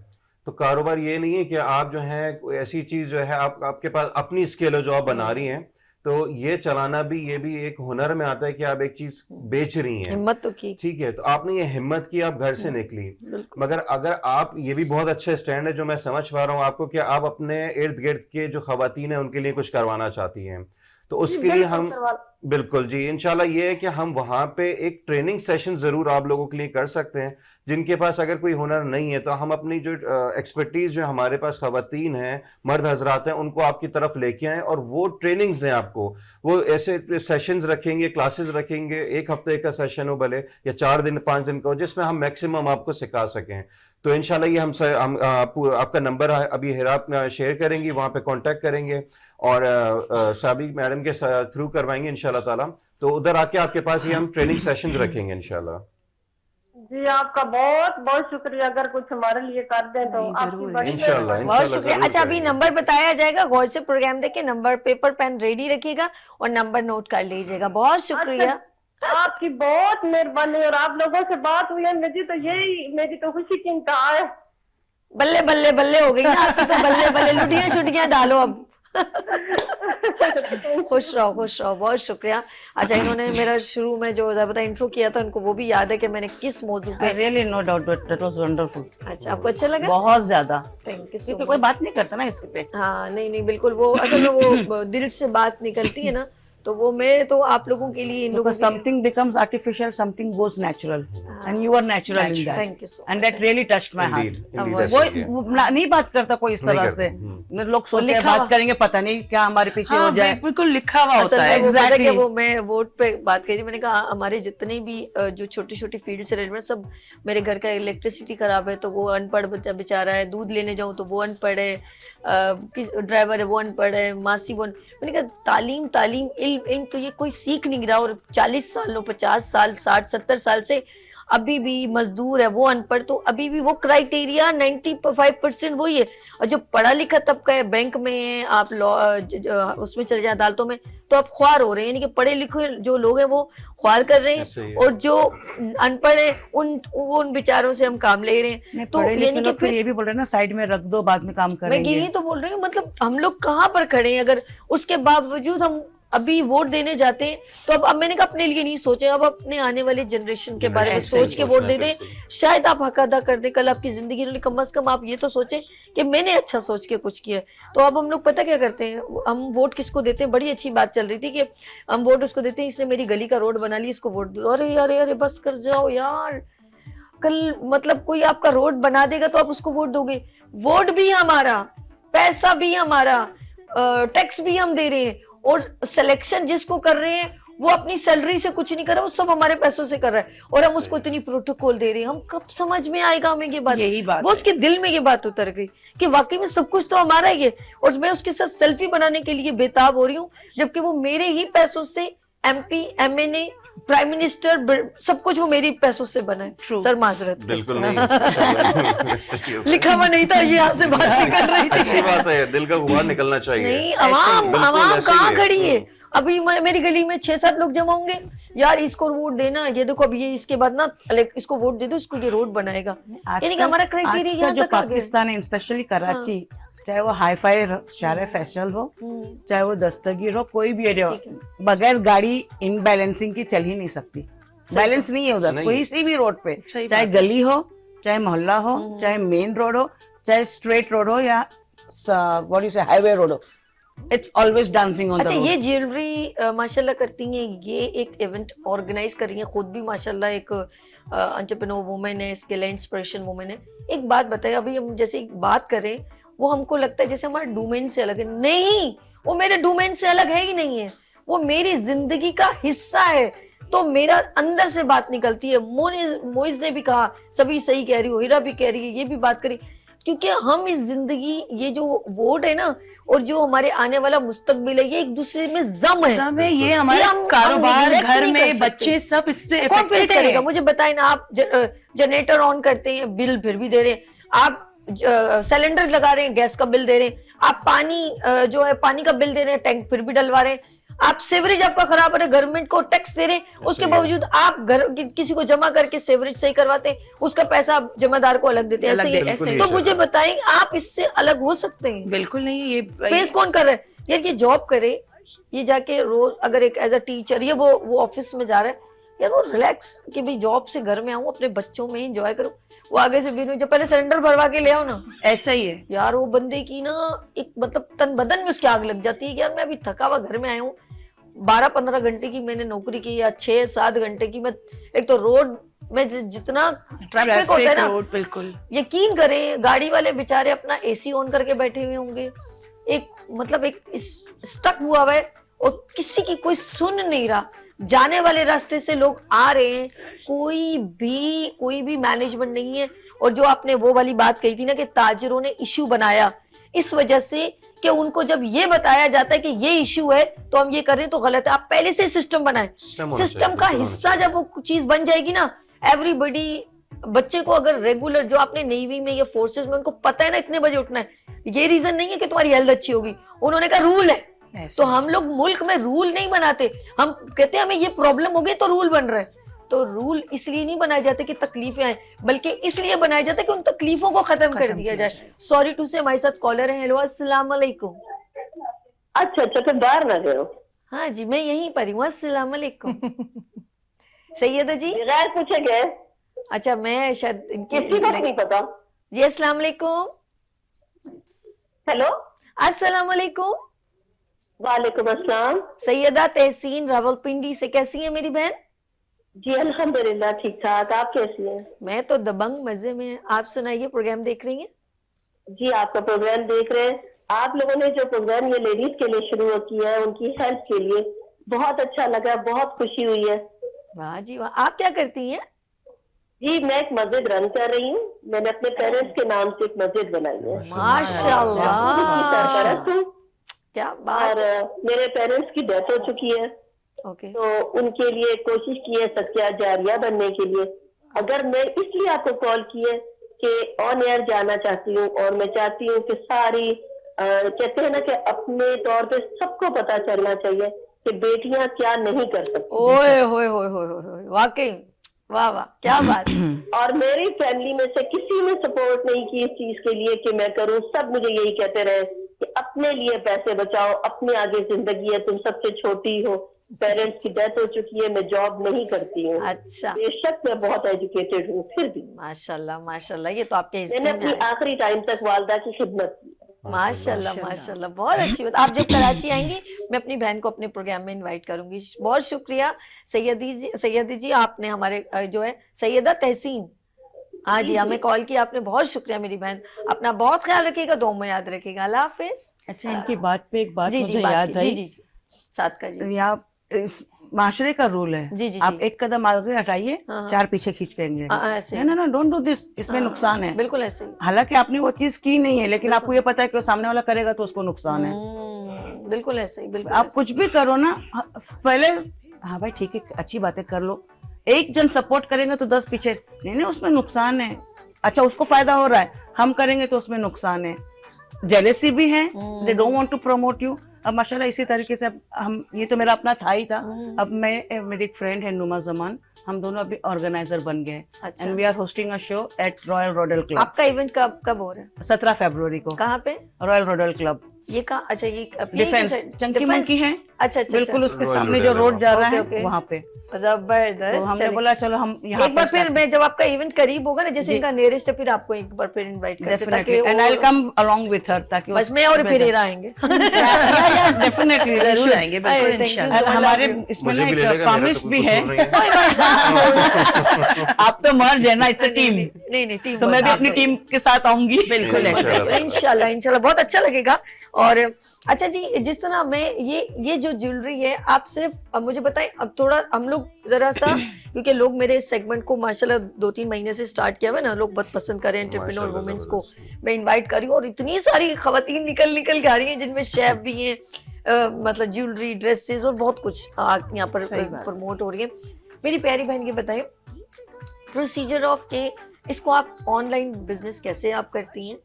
तो कारोबार ये नहीं है कि आप जो है ऐसी चीज जो है आपके पास अपनी स्केल जो आप बना रही हैं, तो ये चलाना भी ये भी एक हुनर में आता है कि आप एक चीज बेच रही हैं। हिम्मत तो की, ठीक है, तो आपने ये हिम्मत की, आप घर से निकली। मगर अगर आप, ये भी बहुत अच्छा स्टैंड है जो मैं समझ पा रहा हूँ आपको, कि आप अपने इर्द गिर्द के जो खवातीन है उनके लिए कुछ करवाना चाहती हैं। तो उसके लिए हम बिल्कुल जी इंशाल्लाह ये है कि हम वहां पे एक ट्रेनिंग सेशन जरूर आप लोगों के लिए कर सकते हैं। जिनके पास अगर कोई हुनर नहीं है तो हम अपनी जो एक्सपर्टीज जो हमारे पास खवातीन हैं, मर्द हजरात हैं, उनको आपकी तरफ लेके आए और वो ट्रेनिंग्स दें आपको। वो ऐसे सेशंस रखेंगे, क्लासेस रखेंगे, एक हफ्ते का सेशन हो भले या 4 दिन 5 दिन का हो, जिसमें हम मैक्सिमम आपको सिखा सकें। तो इंशाल्लाह ये हम आपका नंबर अभी हिरा शेयर करेंगी, वहां पे कांटेक्ट करेंगे और साबिक मैडम के थ्रू करवाएंगे इंशाल्लाह ताला। तो उधर आके आपके पास ये हम ट्रेनिंग सेशंस रखेंगे इंशाल्लाह। जी आपका बहुत बहुत शुक्रिया, अगर कुछ हमारे लिए कर दें तो आपकी बड़ी इंशाल्लाह बहुत शुक्रिया। अच्छा अभी नंबर बताया जाएगा, गौर से प्रोग्राम देखे, नंबर पेपर पेन रेडी रखिएगा और नंबर नोट कर लीजिएगा। बहुत शुक्रिया, आपकी बहुत मेहरबानी। और आप लोगों से बात हुई है, मेरी तो खुशी की इंतहा है। बल्ले बल्ले बल्ले हो गई ना आपकी तो, बल्ले बल्ले लुटियां छुटियां डालो अब। खुश रहो खुश रहो, बहुत शुक्रिया। अच्छा इन्होंने मेरा शुरू में जो ज़्यादा इंट्रो किया था उनको वो भी याद है कि मैंने किस मौजू पे। Really no doubt that was wonderful. अच्छा आपको अच्छा लगा? बहुत ज्यादा, थैंक यू सो क्योंकि मच। कोई बात नहीं करता ना इस पे। हाँ नहीं बिल्कुल, वो असल में वो दिल से बात निकलती है ना, तो वो मैं तो आप लोगों के लिए, इन लोगों Because something becomes artificial, something goes natural, and you are natural in that. Thank you so And that really touched my heart. Indeed, वो नहीं बात करता कोई इस नहीं तरह करता, से। लोग सोचते हैं बात करेंगे, पता नहीं क्या हमारे पीछे हो जाए। बिल्कुल लिखा हुआ असल होता है। में वो पता है Exactly. कि वो मैं वोट पे बात करी थी, मैंने कहा हमारे जितने भी जो छोटी छोटी फील्ड से रिलेटेड सब, मेरे घर का इलेक्ट्रिसिटी खराब है तो वो अनपढ़ बेचारा है, दूध लेने जाऊं तो वो अनपढ़ है, ड्राइवर है वो अनपढ़ है, मासी वो मैंने कहा तालीम तालीम इल्म तो ये कोई सीख नहीं रहा, और 40 सालों 50 साल 60 70 साल से अभी भी मजदूर है वो अनपढ़, तो अभी भी वो क्राइटेरिया 95% वही है। और जो पढ़ा लिखा तबका है, बैंक में है, आप लॉ उसमें चले जाए अदालतों में, तो आप ख्वार हो रहे हैं, यानी कि पढ़े लिखे जो लोग हैं वो ख्वार कर रहे हैं, और जो अनपढ़ है उन बेचारों से हम काम ले रहे हैं। तो यानी कि फिर ये भी बोल रहे हैं ना, साइड में रख दो, बाद में काम मैं करेंगे। यही तो बोल रही हूँ, मतलब हम लोग कहाँ पर खड़े हैं, अगर उसके बावजूद हम अभी वोट देने जाते हैं। तो अब मैंने कहा अपने लिए नहीं सोचे, अब अपने आने वाले जनरेशन के बारे में सोच के वोट दे दें, शायद आप हक अदा कर दें कल आपकी जिंदगी में। कम से कम आप ये तो सोचें कि मैंने अच्छा सोच के कुछ किया। तो अब हम लोग पता क्या करते हैं, हम वोट किसको देते हैं? बड़ी अच्छी बात चल रही थी कि हम वोट उसको देते हैं, इसने मेरी गली का रोड बना ली, इसको वोट दो। अरे अरे अरे बस कर जाओ यार, कल मतलब कोई आपका रोड बना देगा तो आप उसको वोट दोगे? वोट भी हमारा, पैसा भी हमारा, टैक्स भी हम दे रहे हैं, और सिलेक्शन जिसको कर रहे हैं वो अपनी सैलरी से कुछ नहीं कर रहा, वो सब हमारे पैसों से कर रहा है और हम उसको इतनी प्रोटोकॉल दे रहे हैं। हम कब समझ में आएगा हमें ये बात? यही बात वो है। उसके दिल में ये बात उतर गई कि वाकई में सब कुछ तो हमारा ही है, और मैं उसके साथ सेल्फी बनाने के लिए बेताब हो रही हूँ, जबकि वो मेरे ही पैसों से MP MNA प्राइम मिनिस्टर सब कुछ वो मेरी पैसों से बना है। True. सर माजरत। बिल्कुल नहीं। सही होता है। लिखा हुआ नहीं था, ये यहाँ से बात नहीं कर रही थी। अच्छी बात है, दिल का गुबार निकलना चाहिए। नहीं, अवाम बिल्कुल अवाम ऐसे ही कहाँ है। खड़ी है? अभी मेरी गली में 6-7 लोग जमा होंगे, यार इसको वोट देना, ये देखो अभी ये इसके बाद ना इसको वोट दे दो, इसको ये रोड बनाएगा। यानी कि हमारा क्राइटेरिया आज का यहाँ जो तक आ गया। पाकिस्तान है, स्पेशली कराची, चाहे वो हाई फाई शहर है, फैसल हो, चाहे वो दस्तगीर हो, कोई भी एरिया हो, बगैर गाड़ी इनबैलेंसिंग की चल ही नहीं सकती। बैलेंस नहीं है उधर नहीं। कोई सी भी रोड पे, सही चाहे बात है। गली हो, चाहे मोहल्ला हो, चाहे मेन रोड हो, चाहे स्ट्रेट रोड हो, या व्हाट यू से हाईवे रोड हो, it's always dancing on the अच्छा, रोड। ये ज्वेलरी माशाल्लाह करती हैं, ये एक इवेंट ऑर्गेनाइज कर रही हैं, खुद भी माशाल्लाह एक एंटरप्रेन्योर वुमेन है, स्किल इंस्पिरेशन वुमेन है। एक बात बताएं, अभी हम जैसे एक बात कर रहे हैं, वो हमको लगता है जैसे हमारे डोमेन से अलग है। नहीं, वो मेरे डोमेन से अलग है ही नहीं है, वो मेरी जिंदगी का हिस्सा है। तो मेरा अंदर से बात निकलती है। मोइज ने भी कहा, सभी सही कह रही हो, हीरा भी कह रही है, ये भी बात करी, क्योंकि हम इस जिंदगी, ये जो वोट है ना, और जो हमारे आने वाला मुस्तकबिल है, ये एक दूसरे में जम है। सब है, ये हमारा हम कारोबार, neglect घर नहीं कर में सकते। बच्चे सब इससे कौन फेस affected करेगा? है। मुझे बताएं ना। आप जनरेटर ऑन करते हैं, बिल फिर भी दे रहे हैं। आप सिलेंडर लगा रहे हैं, गैस का बिल दे रहे हैं। आप पानी जो है, पानी का बिल दे रहे हैं, टैंक फिर भी डलवा रहे हैं। आप सेवरेज आपका खराब हो रहा है, गवर्नमेंट को टैक्स दे रहे हैं, उसके सही है। बावजूद आप घर किसी को जमा करके सेवरेज सही करवाते हैं, उसका पैसा आप जमादार को अलग देते हैं। अलग ऐसे ही दे- ऐसे ही तो है। मुझे बताएं, आप इससे अलग हो सकते हैं? बिल्कुल नहीं, ये फेस कौन कर रहा है? यार ये जॉब करे, ये जाके रोज अगर एक एज अ टीचर, ये वो ऑफिस में जा रहा है, यार वो रिलैक्स कि भाई जॉब से घर में आऊं, अपने बच्चों में एंजॉय करूं। वो आगे से भी जब पहले सिलेंडर भरवा के ले आओ ना, ऐसा ही है। यार वो बंदे की ना एक मतलब तन बदन में उसकी आग लग जाती है कि यार मैं अभी थका हुआ घर में आया हूँ, 12-15 घंटे की मैंने नौकरी की, या 6-7 घंटे की। मैं एक तो रोड में जितना ट्रैफिक होता है ना, रोड, बिल्कुल यकीन करें गाड़ी वाले बेचारे अपना AC ऑन करके बैठे हुए होंगे, एक मतलब एक स्टक हुआ हुआ है, और किसी की कोई सुन नहीं रहा। जाने वाले रास्ते से लोग आ रहे हैं, कोई भी मैनेजमेंट नहीं है। और जो आपने वो वाली बात कही थी ना कि ताजिरों ने इश्यू बनाया इस वजह से कि उनको जब ये बताया जाता है कि ये इश्यू है तो हम ये कर रहे हैं तो गलत है। आप पहले से सिस्टम बनाएं, सिस्टम का हिस्सा जब वो चीज बन जाएगी ना, एवरीबडी, बच्चे को अगर रेगुलर, जो आपने नेवी में या फोर्सेस में, उनको पता है ना इतने बजे उठना है, ये रीजन नहीं है कि तुम्हारी हेल्थ अच्छी होगी, उन्होंने कहा रूल है। ऐसा। तो हम लोग मुल्क में रूल नहीं बनाते, हम कहते हैं हमें ये प्रॉब्लम हो गई तो रूल बन रहा है। तो रूल इसलिए नहीं बनाए जाते कि तकलीफें आए, बल्कि इसलिए बनाए जाते कि उन तकलीफों को खत्म कर दिया जाए। सॉरी टू से, हमारे साथ कॉलर है। हेलो, अस्सलाम वालेकुम। अच्छा, तो बाहर रह रहे हो? हाँ जी, मैं यहीं पर हूँ। अस्सलाम वालेकुम। सैयदा जी। गैर पूछे गए, अच्छा, मैं शायद किसी को नहीं पता। जी अस्सलाम वालेकुम। हेलो, अस्सलाम वालेकुम। वालेकुम अस्सलाम। सैयदा तहसीन रावलपिंडी से, कैसी है मेरी बहन? जी अल्हम्दुलिल्लाह ठीक ठाक, आप कैसी हैं? मैं तो दबंग मजे में है। आप सुनाइए, प्रोग्राम देख रही हैं? जी आपका प्रोग्राम देख रहे हैं। आप लोगों ने जो प्रोग्राम ये लेडीज के लिए शुरू किया है, उनकी हेल्प के लिए, बहुत अच्छा लगा, बहुत खुशी हुई है। वाह जी वाह। आप क्या करती हैं? जी मैं एक मस्जिद रन कर रही हूँ। मैंने अपने पेरेंट्स के नाम से एक मस्जिद बनाई है। माशाल्लाह, सरपरस्त हूँ क्या और बात। मेरे पेरेंट्स की डेथ हो चुकी है, ओके, तो उनके लिए कोशिश की है सत्या जारिया बनने के लिए। अगर मैं इसलिए आपको कॉल की है कि ऑन एयर जाना चाहती हूँ, और मैं चाहती हूँ कि सारी कहते हैं ना कि अपने तौर पे सबको पता चलना चाहिए कि बेटियां क्या नहीं कर सकती। ओए होए होए होए होए, वाकई वाह वाह, क्या बात। और मेरी फैमिली में से किसी ने सपोर्ट नहीं की इस चीज के लिए कि मैं करूं। सब मुझे यही कहते रहे कि अपने लिए पैसे बचाओ, अपने आगे जिंदगी है, तुम सबसे छोटी हो, पेरेंट्स की डेथ हो चुकी है, मैं जॉब नहीं करती हूँ। अच्छा, बेशक मैं बहुत एजुकेटेड हूँ, फिर भी माशाल्लाह माशाल्लाह, ये तो आपके हिस्से मैंने में अपनी आया। आखिरी टाइम तक वालदा की खिदमत की। माशाल्लाह माशाल्लाह, बहुत अच्छी बात। आप जब कराची आएंगी, मैं अपनी बहन को अपने प्रोग्राम में इनवाइट करूंगी। बहुत शुक्रिया सैयदी जी, आपने हमारे जो है सैयदा तहसीन, हाँ जी, हमें कॉल किया आपने, बहुत शुक्रिया मेरी बहन। अपना बहुत ख्याल रखिएगा, दुआ में याद रखिएगा। अल्लाह हाफिज। अच्छा, इनकी बात पे एक बात जी मुझे जी, बात याद की, आई। जी जी जी, साथ का जी। यहाँ इस माशरे का रूल है, जी, जी, आप जी। एक कदम आगे हटाइए, हाँ। 4 पीछे खींच के आएंगे। ऐसे ना ना, डोंट डू दिस, इसमें नुकसान है। बिल्कुल ऐसे ही। हालांकि आपने वो चीज की नहीं है, लेकिन आपको ये पता है कि वो सामने वाला करेगा तो उसको नुकसान है। बिल्कुल ऐसे ही, बिल्कुल आप ऐसे कुछ भी करो ना, पहले हाँ भाई ठीक है, अच्छी बातें कर लो, एक जन सपोर्ट करेंगे तो 10 पीछे, नहीं नहीं उसमें नुकसान है। अच्छा उसको फायदा हो रहा है, हम करेंगे तो उसमें नुकसान है। जेलेसी भी है, they don't want to promote you. अब माशाल्लाह इसी तरीके से अब हम, ये तो मेरा अपना था ही था, अब मैं, मेरी एक फ्रेंड है नुमा जमान, हम दोनों अभी ऑर्गेनाइजर बन गए अच्छा। And we are hosting a show at Royal Rodal Club. आपका इवेंट कब कब हो रहा है? 17 फरवरी को कहाँ पे? रॉयल रोडल क्लब, ये कहाँ? अच्छा ये डिफेंस, चंकी मंकी है, अच्छा अच्छा बिल्कुल उसके रॉयल सामने रोडल जो रोड जा रहा ओके, है ओके। वहाँ पे। जबरदस्त। तो हमने चलिए। बोला चलो हम यहाँ एक बार फिर मैं, जब आपका इवेंट करीब होगा ना, जैसे जी। इनका नियरेस्ट है, फिर आपको एक बार फिर इनवाइट करते हैं, डेफिनेटली ताकि and I will come along with her, ताकि बस मैं और फिर आएंगे। डेफिनेटली जरूर आएंगे, बिल्कुल Thank you इंशाल्लाह। so much. हमारे इसमें मुझे ना भी ले एक लेगा, मेरा प्रॉमिस तो भी कुछ है। कसूर नहीं है। आप तो मर्ज है ना, इट्स अ टीम, नहीं टीम, तो मैं भी अपनी टीम के साथ आऊंगी। बिल्कुल ऐसे। इंशाल्लाह इंशाल्लाह बहुत अच्छा लगेगा। और अच्छा जी, जिस तरह मैं ये जो ज्वेलरी है, आप सिर्फ अब मुझे बताएं, अब थोड़ा हम लोग जरा सा, क्योंकि लोग मेरे इस सेगमेंट को माशाल्लाह 2-3 महीने से स्टार्ट किया हुआ है ना, लोग बहुत पसंद कर रहे हैं, एंटरप्रेन्योर माशाल्लाह, वुमेन्स को मैं इनवाइट कर रही हूँ, और इतनी सारी खवातीन निकल के आ रही हैं, जिनमें शेफ भी हैं, मतलब ज्वेलरी, ड्रेसेस और बहुत कुछ यहाँ पर सही बात। प्रमोट हो रही है। मेरी प्यारी बहन, ये बताएं प्रोसीजर ऑफ के इसको आप ऑनलाइन बिजनेस कैसे आप करती हैं?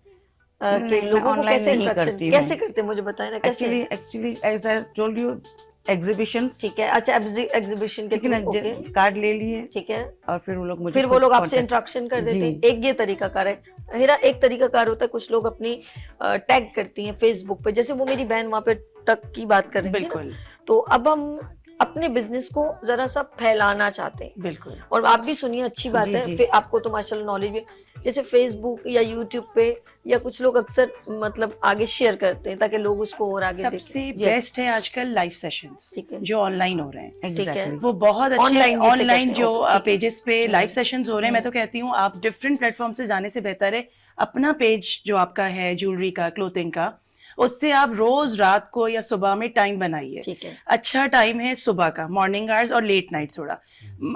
कि नहीं, मैं लोगों को online कैसे नहीं इंट्रैक्शन करती हूँ। कैसे करते हैं, मुझे बताएं ना कैसे? Actually as I told you, exhibitions, ठीक है, अच्छा एग्जीबिशन के ठीक है ना, थ्रू, ओके कार्ड ले लिए ठीक है, और फिर वो लोग मुझे फिर वो खुद लोग आपसे contact- इंट्रैक्शन कर देते जी। हैं। एक ये तरीकाकार है मेरा, एक तरीकाकार होता है, कुछ लोग अपनी टैग करती हैं फेसबुक पे, जैसे वो मेरी बहन वहाँ पे टक की बात कर रही थी ना, बिल्कुल तो अब हम अपने बिजनेस को जरा सा फैलाना चाहते हैं, बिल्कुल। और आप भी सुनिए, अच्छी बात जी, है, जी। फिर आपको तो माशाल्लाह नॉलेज भी, जैसे फेसबुक या यूट्यूब पे या कुछ लोग अक्सर मतलब आगे शेयर करते हैं ताकि लोग उसको और आगे सबसे देखें। बेस्ट है आजकल लाइव सेशंस ठीक है। जो ऑनलाइन हो रहे हैं, एग्जैक्टली वो बहुत अच्छे Online जिसे ऑनलाइन कहते हैं, जो ओके, ठीक है। पेजेस पे लाइव सेशंस हो रहे हैं। मैं तो कहती हूँ आप डिफरेंट प्लेटफॉर्म से जाने से बेहतर है अपना पेज जो आपका है ज्वेलरी का, क्लोथिंग का, उससे आप रोज रात को या सुबह में टाइम बनाइए। ठीक है। अच्छा टाइम है सुबह का, मॉर्निंग आवर्स, और लेट नाइट थोड़ा।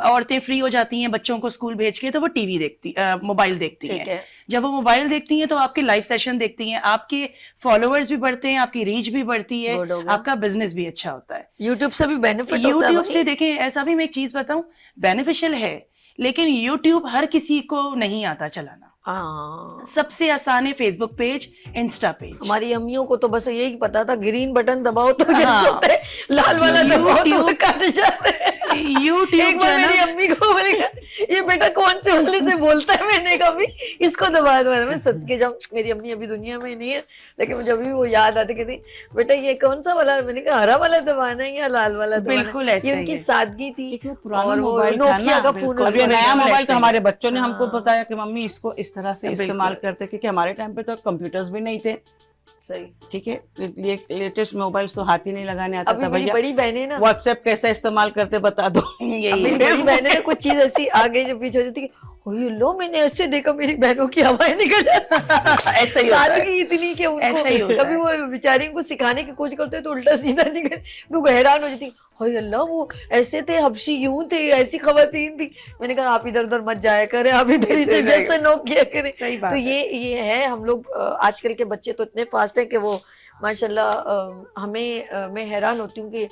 औरतें फ्री हो जाती हैं बच्चों को स्कूल भेज के, तो वो टीवी देखती, मोबाइल देखती ठीक हैं। है। जब वो मोबाइल देखती हैं तो आपके लाइव सेशन देखती हैं, आपके फॉलोअर्स भी बढ़ते हैं, आपकी रीच भी बढ़ती है, Good हो गया। आपका बिजनेस भी अच्छा होता है। यूट्यूब से भी बेनिफिट होता है यूट्यूब भाई। से देखें, ऐसा भी मैं एक चीज बताऊं, बेनिफिशियल है, लेकिन यूट्यूब हर किसी को नहीं आता चलाना। हाँ, सबसे आसान है फेसबुक पेज, इंस्टा पेज। हमारी अम्मियों को तो बस यही पता था, ग्रीन बटन दबाओ तो हाँ। गैस होता है, लाल वाला दबाओ तो YouTube- कट जाते हैं। यूट्यूब एक बार मेरी अम्मी को बोलेगा, ये बेटा कौन से वाले से बोलता है, मैंने कहा अम्मी इसको दबा दो। मैं सदके जाऊं, मेरी अम्मी अभी दुनिया में नहीं है, लेकिन मुझे अभी वो याद आती, कहती बेटा ये कौन सा वाला, मैंने कहा हरा वाला दबाना है या लाल वाला दबाना है। बिल्कुल ऐसा ये ही उनकी है। सादगी थी। एक वो पुराना और वो मोबाइल था नोकिया ना, का बिल्कुल। फोन और ये उसमें नया था। मोबाइल तो ऐसे हमारे बच्चों ने हाँ। हमको बताया कि मम्मी इसको इस तरह से बिल्कुल। इस्तेमाल करते, क्योंकि हमारे टाइम पे तो कंप्यूटर्स भी नहीं थे। सही। ठीक है, ये लेटेस्ट मोबाइल्स तो हाथ ही नहीं लगाने आता अभी था मेरी भैया। बड़ी बहनें ना, व्हाट्सएप कैसे इस्तेमाल करते बता दो। अब मेरी बड़ी बहनें ना कुछ चीज ऐसी आगे जो पीछे हो जाती है, ओए लो मैंने ऐसे देखा मेरी बहनों की हवाएं निकल जाती ऐसा ही होता है। सादगी इतनी कि ऐसा ही उनको होता कभी वो बेचारी को सिखाने की कोशिश करते हैं तो उल्टा सीधा निकल, वो हैरान हो जाती, हाय अल्लाह वो ऐसे थे, हबशी यूं थे, ऐसी खवातीन थी। मैंने कहा आप इधर उधर मत जाया करें, आप इधर ही से जैसे नोक किया करें। सही बात तो है। ये है, हम लोग आजकल के बच्चे तो इतने फास्ट है कि वो माशाल्लाह मैं हैरान होती हूँ कि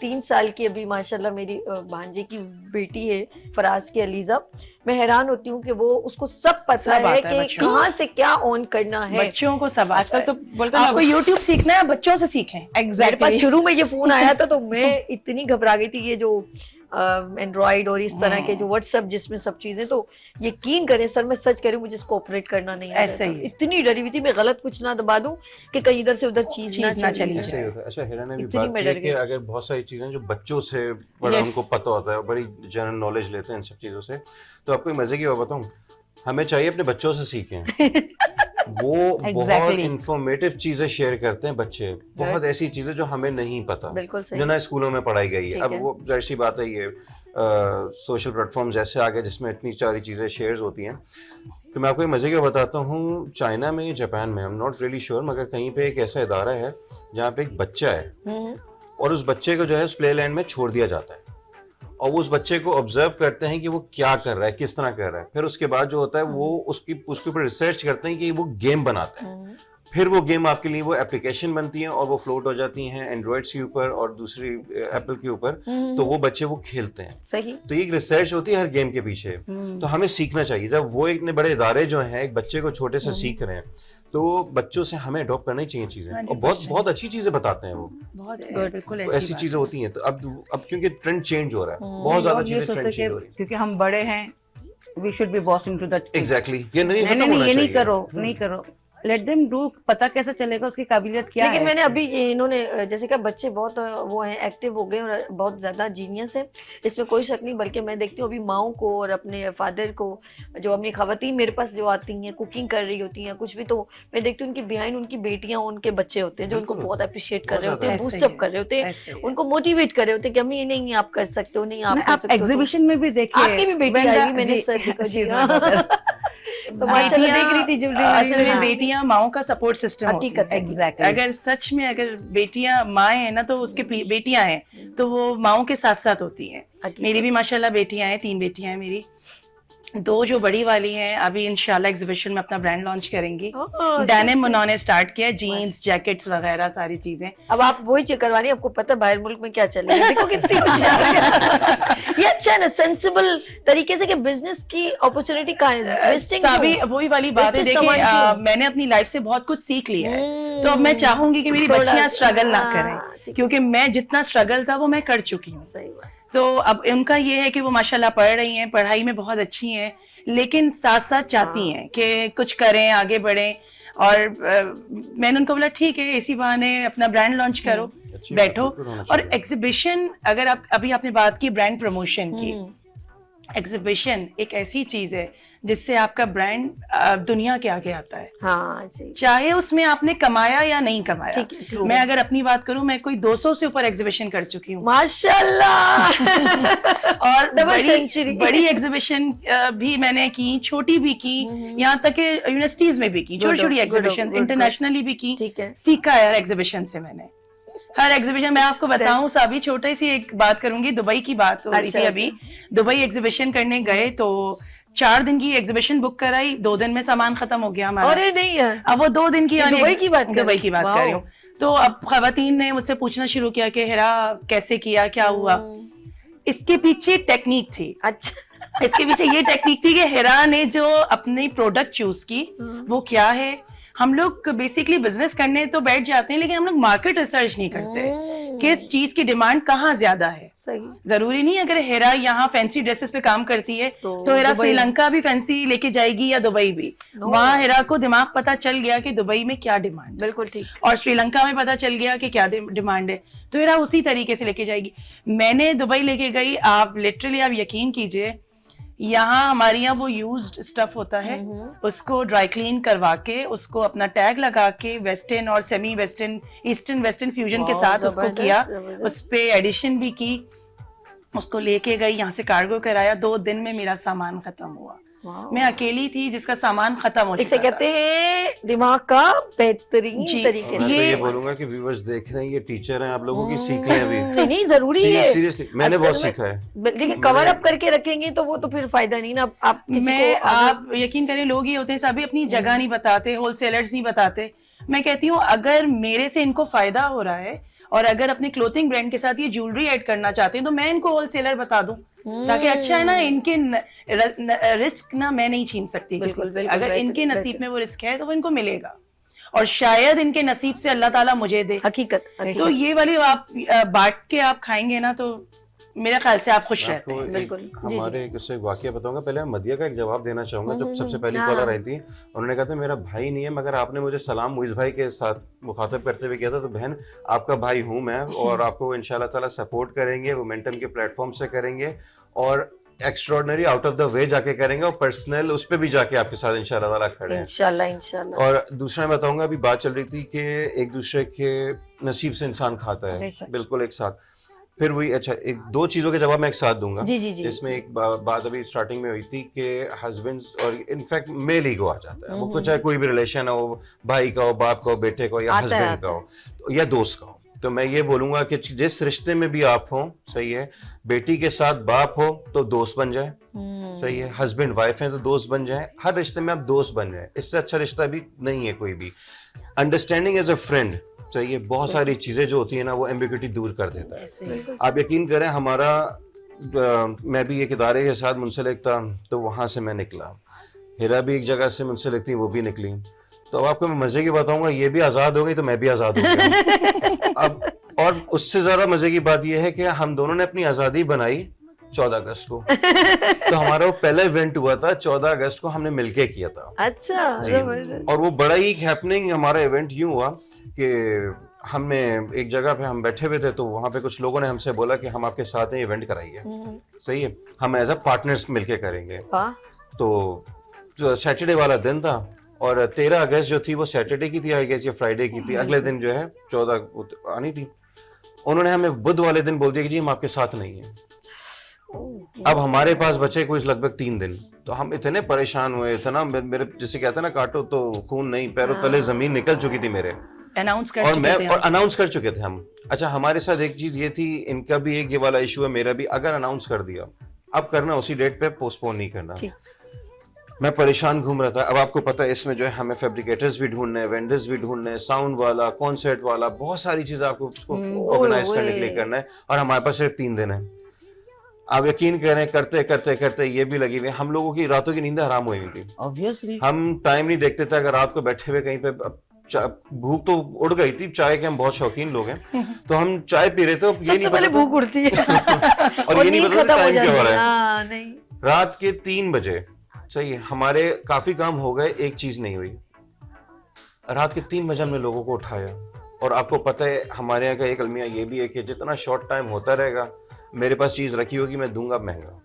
3 साल की अभी माशाल्लाह मेरी भांजे की बेटी है फराज की अलीजा, मैं हैरान होती हूँ कि वो उसको सब पता सब है आता है कि बच्चों को। कहाँ से क्या ऑन करना है। बच्चों को सब आजकल आता तो है। बोलते हैं आपको ना, यूट्यूब सीखना है, बच्चों से सीखें। मेरे पास एग्जैक्टली शुरू में ये फोन आया था तो मैं इतनी घबरा गई थी, ये जो एंड्रॉइड और इस तरह के जो व्हाट्सएप जिसमें सब चीजें, तो यकीन करें सर मैं सच कह रही हूँ, मुझे इसको ऑपरेट करना नहीं आता ऐसे था। ही। इतनी डरी हुई थी मैं गलत कुछ ना दबा दूं कि कहीं इधर से उधर चीज ना चीज़ ना चली चली जाए। ऐसे ही होता है। अच्छा, हिरा ने भी इतनी बात मैं की है डर कि गई। अगर बहुत सारी चीजें जो बच्चों से बड़ा Yes. उनको पता होता है, बड़ी जनरल नॉलेज लेते हैं इन सब चीजों से, तो आपको एक मजे की बात बताऊं, हमें चाहिए अपने बच्चों से सीखें। वो बहुत Exactly. इंफॉर्मेटिव चीजें शेयर करते हैं बच्चे, बहुत ऐसी चीजें जो हमें नहीं पता, बिल्कुल सही। जो ना स्कूलों में पढ़ाई गई है। ठीक अब है। वो जाहिर सी बात है, ये सोशल प्लेटफॉर्म्स ऐसे आ गए जिसमें इतनी सारी चीजें शेयर होती हैं। तो मैं आपको एक मजे की बताता हूँ, चाइना में, जापान में, I am not really sure, मगर कहीं पे एक ऐसा इदारा है जहाँ पे एक बच्चा है, और उस बच्चे को जो है उस प्ले लैंड में छोड़ दिया जाता है और वो उस बच्चे को ऑब्जर्व करते हैं कि वो क्या कर रहा है, किस तरह कर रहा है। फिर उसके बाद जो होता है वो उसके ऊपर रिसर्च करते हैं कि वो गेम बनाते हैं। फिर वो गेम आपके लिए वो एप्लीकेशन बनती है और वो फ्लोट हो जाती हैं एंड्रॉइड्स के ऊपर और दूसरी एप्पल के ऊपर, तो वो बच्चे वो खेलते हैं। सही। तो एक रिसर्च होती है हर गेम के पीछे। तो हमें सीखना चाहिए। जब वो इतने बड़े इदारे जो हैं एक बच्चे को छोटे से सीख रहे हैं तो बच्चों से हमें अडॉप्ट करनी चाहिए चीजें, और बहुत बहुत अच्छी चीजें बताते हैं वो। बहुत बिल्कुल तो ऐसी चीजें होती हैं। तो अब क्योंकि ट्रेंड चेंज हो रहा है, बहुत ज्यादा चीजें ट्रेंड चेंज हो रही है। क्योंकि हम बड़े हैं, we should be boss into that. Exactly, ये नहीं नहीं खत्म होना ये नहीं चाहिए। करो, नहीं करो, लेट देम डू। पता कैसे चलेगा उसकी काबिलियत क्या लेकिन है। मैंने अभी इन्होंने जैसे कि बच्चे बहुत वो हैं, एक्टिव हो गए और बहुत ज़्यादा जीनियस है, इसमें कोई शक नहीं। बल्कि मैं देखती हूँ अभी माओ को और अपने फादर को, जो अपनी खवातीन मेरे पास जो आती हैं कुकिंग कर रही होती हैं कुछ भी, तो मैं देखती हूँ उनकी बिहाइंड उनकी बेटियाँ उनके बच्चे होते हैं जो उनको बहुत अप्रिशिएट कर रहे होते हैं, बूस्ट अप कर रहे होते हैं, उनको मोटिवेट कर रहे होते हैं कि अम्मी नहीं आप कर सकते हो, नहीं आप कर आप सकते हो। एग्जीबिशन में भी देखिए, आपकी भी बेटी आई, मैंने जी, तो माशाल्लाह देख रही थी ज्वेलरी। असल में बेटियां माओ का सपोर्ट सिस्टम होती हकीकत है। है। एग्जैक्टली। अगर सच में अगर बेटियां माँ हैं ना तो उसके बेटियां हैं तो वो माओ के साथ साथ होती हैं। मेरी भी माशाल्लाह बेटियां हैं, 3 बेटियां हैं मेरी। 2 जो बड़ी वाली हैं अभी इंशाल्लाह एग्जीबिशन में अपना ब्रांड लॉन्च करेंगी। डेनिम उन्होंने स्टार्ट किया, जीन्स जैकेट्स वगैरह सारी चीजें। अब आप वही चेक करवा रही हैं, आपको पता है बाहर मुल्क में क्या चल रहा है, देखो कितनी होशियार है। ये अच्छा है ना, सेंसिबल तरीके से कि बिजनेस की अपॉर्चुनिटी कहाँ है, वेस्टिंग सभी वही वाली बात है। Wastage देखिए सामान क्यों? मैंने अपनी लाइफ से बहुत कुछ सीख लिया है, तो अब मैं चाहूंगी कि मेरी थोड़ा- बच्चियां स्ट्रगल ना हाँ, करें, ठीक क्योंकि मैं जितना स्ट्रगल था वो मैं कर चुकी हूँ। सही बात। तो अब उनका ये है कि वो माशाल्लाह पढ़ रही हैं, पढ़ाई में बहुत अच्छी हैं, लेकिन साथ साथ चाहती हैं कि कुछ करें, आगे बढ़ें। और मैंने उनको बोला ठीक है, इसी बहाने अपना ब्रांड लॉन्च करो, अच्छी बात है, बैठो। बिल्कुल होना और चाहिए। एग्जीबिशन, अगर आप अभी आपने बात की ब्रांड प्रमोशन की, एग्जीबिशन एक ऐसी चीज है जिससे आपका ब्रांड दुनिया के आगे आता है, हाँ जी, चाहे उसमें आपने कमाया या नहीं कमाया। ठीक है, ठीक है। मैं अगर अपनी बात करूं, मैं कोई 200 से ऊपर एग्जीबिशन कर चुकी हूँ माशाल्लाह। और डबल सेंचुरी। बड़ी एग्जीबिशन भी मैंने की, छोटी भी की, यहाँ तक कि यूनिवर्सिटीज में भी की, छोटी छोटी एग्जीबिशन, इंटरनेशनली भी की। ठीक है। सीखा है हर एग्जीबिशन से मैंने। हर एग्जीबिशन मैं आपको बताऊं साबी, छोटी सी एक बात करूंगी, दुबई की बात हो रही अच्छा, थी अभी। दुबई एग्जीबिशन करने गए तो 4 दिन की एग्जीबिशन बुक कराई, 2 दिन में सामान खत्म हो गया हमारा। अरे नहीं यार, अब वो 2 दिन की ये दुबई की बात कर दुबई की बात कर रही हूँ। तो अब खवातीन ने मुझसे पूछना शुरू किया कि हिरा कैसे किया, क्या हुआ। इसके पीछे टेक्निक थी। अच्छा, इसके पीछे ये टेक्निक थी कि हिरा ने जो अपनी प्रोडक्ट चूज की वो क्या है। हम लोग बेसिकली बिजनेस करने तो बैठ जाते हैं, लेकिन हम लोग मार्केट रिसर्च नहीं करते, किस चीज की डिमांड कहाँ ज्यादा है। सही। जरूरी नहीं अगर हेरा यहाँ फैंसी ड्रेसेस पे काम करती है तो हेरा श्रीलंका भी फैंसी लेके जाएगी या दुबई भी। वहाँ हेरा को दिमाग पता चल गया कि दुबई में क्या डिमांड, बिल्कुल ठीक, और श्रीलंका में पता चल गया कि क्या डिमांड है, तो हेरा उसी तरीके से लेके जाएगी। मैंने दुबई लेके गई, आप लिटरली आप यकीन कीजिए, यहाँ हमारे यहाँ वो यूज्ड स्टफ होता है, उसको ड्राई क्लीन करवा के, उसको अपना टैग लगा के, वेस्टर्न और semi western, eastern western fusion के साथ उसको किया, उस पे एडिशन भी की, उसको लेके गई, यहाँ से कार्गो कराया। 2 दिन में मेरा सामान खत्म हुआ। मैं अकेली थी जिसका सामान खत्म हो इसे चुका कहते हैं दिमाग का बेहतरीन जी। तरीके मैं से। तो ये बोलूंगा कि व्यूअर्स देख रहे हैं, ये टीचर हैं, आप लोगों की सीख लें अभी। नहीं नहीं, जरूरी है, सीरियसली मैंने बहुत असल में- सीखा है। देखिए कवर अप करके रखेंगे तो वो तो फिर फायदा नहीं ना। आप किसी मैं को आप यकीन करें, लोग ये होते हैं सभी अपनी जगह नहीं बताते, होलसेलर्स नहीं बताते। मैं कहती हूँ अगर मेरे से इनको फायदा हो रहा है और अगर अपने क्लोथिंग ब्रांड के साथ ये ज्वेलरी ऐड करना चाहते हैं तो मैं इनको होलसेलर बता दूं, ताकि अच्छा है ना, इनके रिस्क ना मैं नहीं छीन सकती किसी बिल्कुल, से। बिल्कुल, अगर बेहतर, इनके नसीब बेहतर। में वो रिस्क है तो वो इनको मिलेगा, और शायद इनके नसीब से अल्लाह ताला मुझे दे। हकीकत, तो ये वाली आप बांट के आप खाएंगे ना तो मेरे ख्याल से आप खुश रहते आपको हैं। बिल्कुल, एक जी, हमारे इससे वाकया बताऊंगा। पहले मैं मदिया का एक जवाब देना चाहूंगा। जब सबसे पहली कॉलर आई थी, उन्होंने कहा था मेरा भाई नहीं है, मगर आपने मुझे सलाम मुइज़ भाई के साथ मुखातब करते हुए किया था, तो बहन आपका भाई हूं मैं, और आपको इंशाल्लाह ताला सपोर्ट करेंगे, मोमेंटम के प्लेटफॉर्म से करेंगे, और extraordinary out of the way जाके करेंगे, और पर्सनल उस पे भी जाके आपके साथ इंशाल्लाह ताला खड़े हैं। इंशाल्लाह इंशाल्लाह। और दूसरा मैं बताऊंगा, अभी बात चल रही थी कि एक दूसरे के नसीब से इंसान खाता है, बिल्कुल एक साथ। फिर वही अच्छा, एक 2 चीजों के जवाब मैं एक साथ दूंगा। जी जी जी। इसमें एक बात अभी स्टार्टिंट में हुई थी कि हस्बैंड्स और इनफैक्ट मेल ईगो आ जाता है, वो कुछ चाहे कोई भी रिलेशन हो, भाई का हो, बाप का हो, बेटे का हो, या आता है, हस्बैंड का हो, या दोस्त का हो, तो मैं ये बोलूंगा कि जिस रिश्ते में भी आप हो, सही है, बेटी के साथ बाप हो तो दोस्त बन जाए, सही है, हस्बैंड वाइफ है तो दोस्त बन जाए, हर रिश्ते में आप दोस्त बन जाए, इससे अच्छा रिश्ता भी नहीं है कोई भी। अंडरस्टैंडिंग एज अ फ्रेंड, सही है, बहुत सारी चीजें जो होती है ना वो एम्बिग्युइटी दूर कर देता है। आप यकीन करें, हमारा मैं भी एक इदारे के साथ मुंसलिक था, तो वहां से मैं निकला, हिरा भी एक जगह से मुंसलिक थी, वो भी निकली। तो अब आपको मैं मजे की बताऊंगा, ये भी आजाद हो गई तो मैं भी आजाद हो गया। अब और उससे ज्यादा मजे की बात ये है कि हम दोनों ने अपनी आजादी बनाई 14 अगस्त को। तो हमारा वो पहला इवेंट हुआ था 14 अगस्त को, हमने मिलके किया था। अच्छा, जबरदस्त। और वो बड़ा ही हैपनिंग हमारा इवेंट यूं हुआ कि हमने एक जगह पे हम बैठे हुए थे, तो वहां पे कुछ लोगों ने हमसे बोला कि हम आपके साथ इवेंट कराइए, सही है, हम एज अ पार्टनर्स मिलके करेंगे। तो सैटरडे वाला दिन था और 13 अगस्त जो थी वो सैटरडे की थी, आई गेस, या फ्राइडे की थी। अगले दिन जो है 14 आनी थी। उन्होंने हमें बुध वाले दिन बोल दिया कि जी हम आपके साथ नहीं है। अब हमारे पास बचे कुछ लगभग 3 दिन, तो हम इतने परेशान हुए, इतना मेरे जैसे कहते हैं ना, काटो तो खून नहीं, पैरों तले जमीन निकल चुकी थी मेरे। अनाउंस कर और चुके मैं थे और अनाउंस कर चुके थे हम। अच्छा, हमारे साथ एक चीज ये थी, इनका भी एक ये वाला इशू है, मेरा भी, अगर अनाउंस कर दिया अब करना उसी डेट पे, पोस्टपोन नहीं करना। मैं परेशान घूम रहा था। अब आपको पता है इसमें जो है हमें फैब्रिकेटर्स भी ढूंढने हैं, वेंडर्स भी ढूंढने हैं, साउंड वाला, कॉन्सर्ट वाला, बहुत सारी चीजें आपको ऑर्गेनाइज करने के लिए करना है, और हमारे पास सिर्फ 3 दिन है। आप यकीन करें, करते करते करते ये भी लगी हुई, हम लोगों की रातों की नींद हराम हुई थी। ऑब्वियसली हम टाइम नहीं देखते थे, अगर रात को बैठे हुए कहीं पे, भूख तो उड़ गई थी, चाय के हम बहुत शौकीन लोग हैं, तो हम चाय पी रहे थे, ये नहीं पहले भूख उड़ती है और ये नहीं पता टाइम क्या हो रहा है। नहीं, रात के 3 बजे, सही है, हमारे काफी काम हो गए, एक चीज नहीं हुई। रात के 3 बजे हमने लोगों को उठाया, और आपको पता है हमारे यहाँ का एक अलमिया ये भी है कि जितना शॉर्ट टाइम होता रहेगा, मेरे पास चीज रखी होगी, मैं दूंगा महंगा,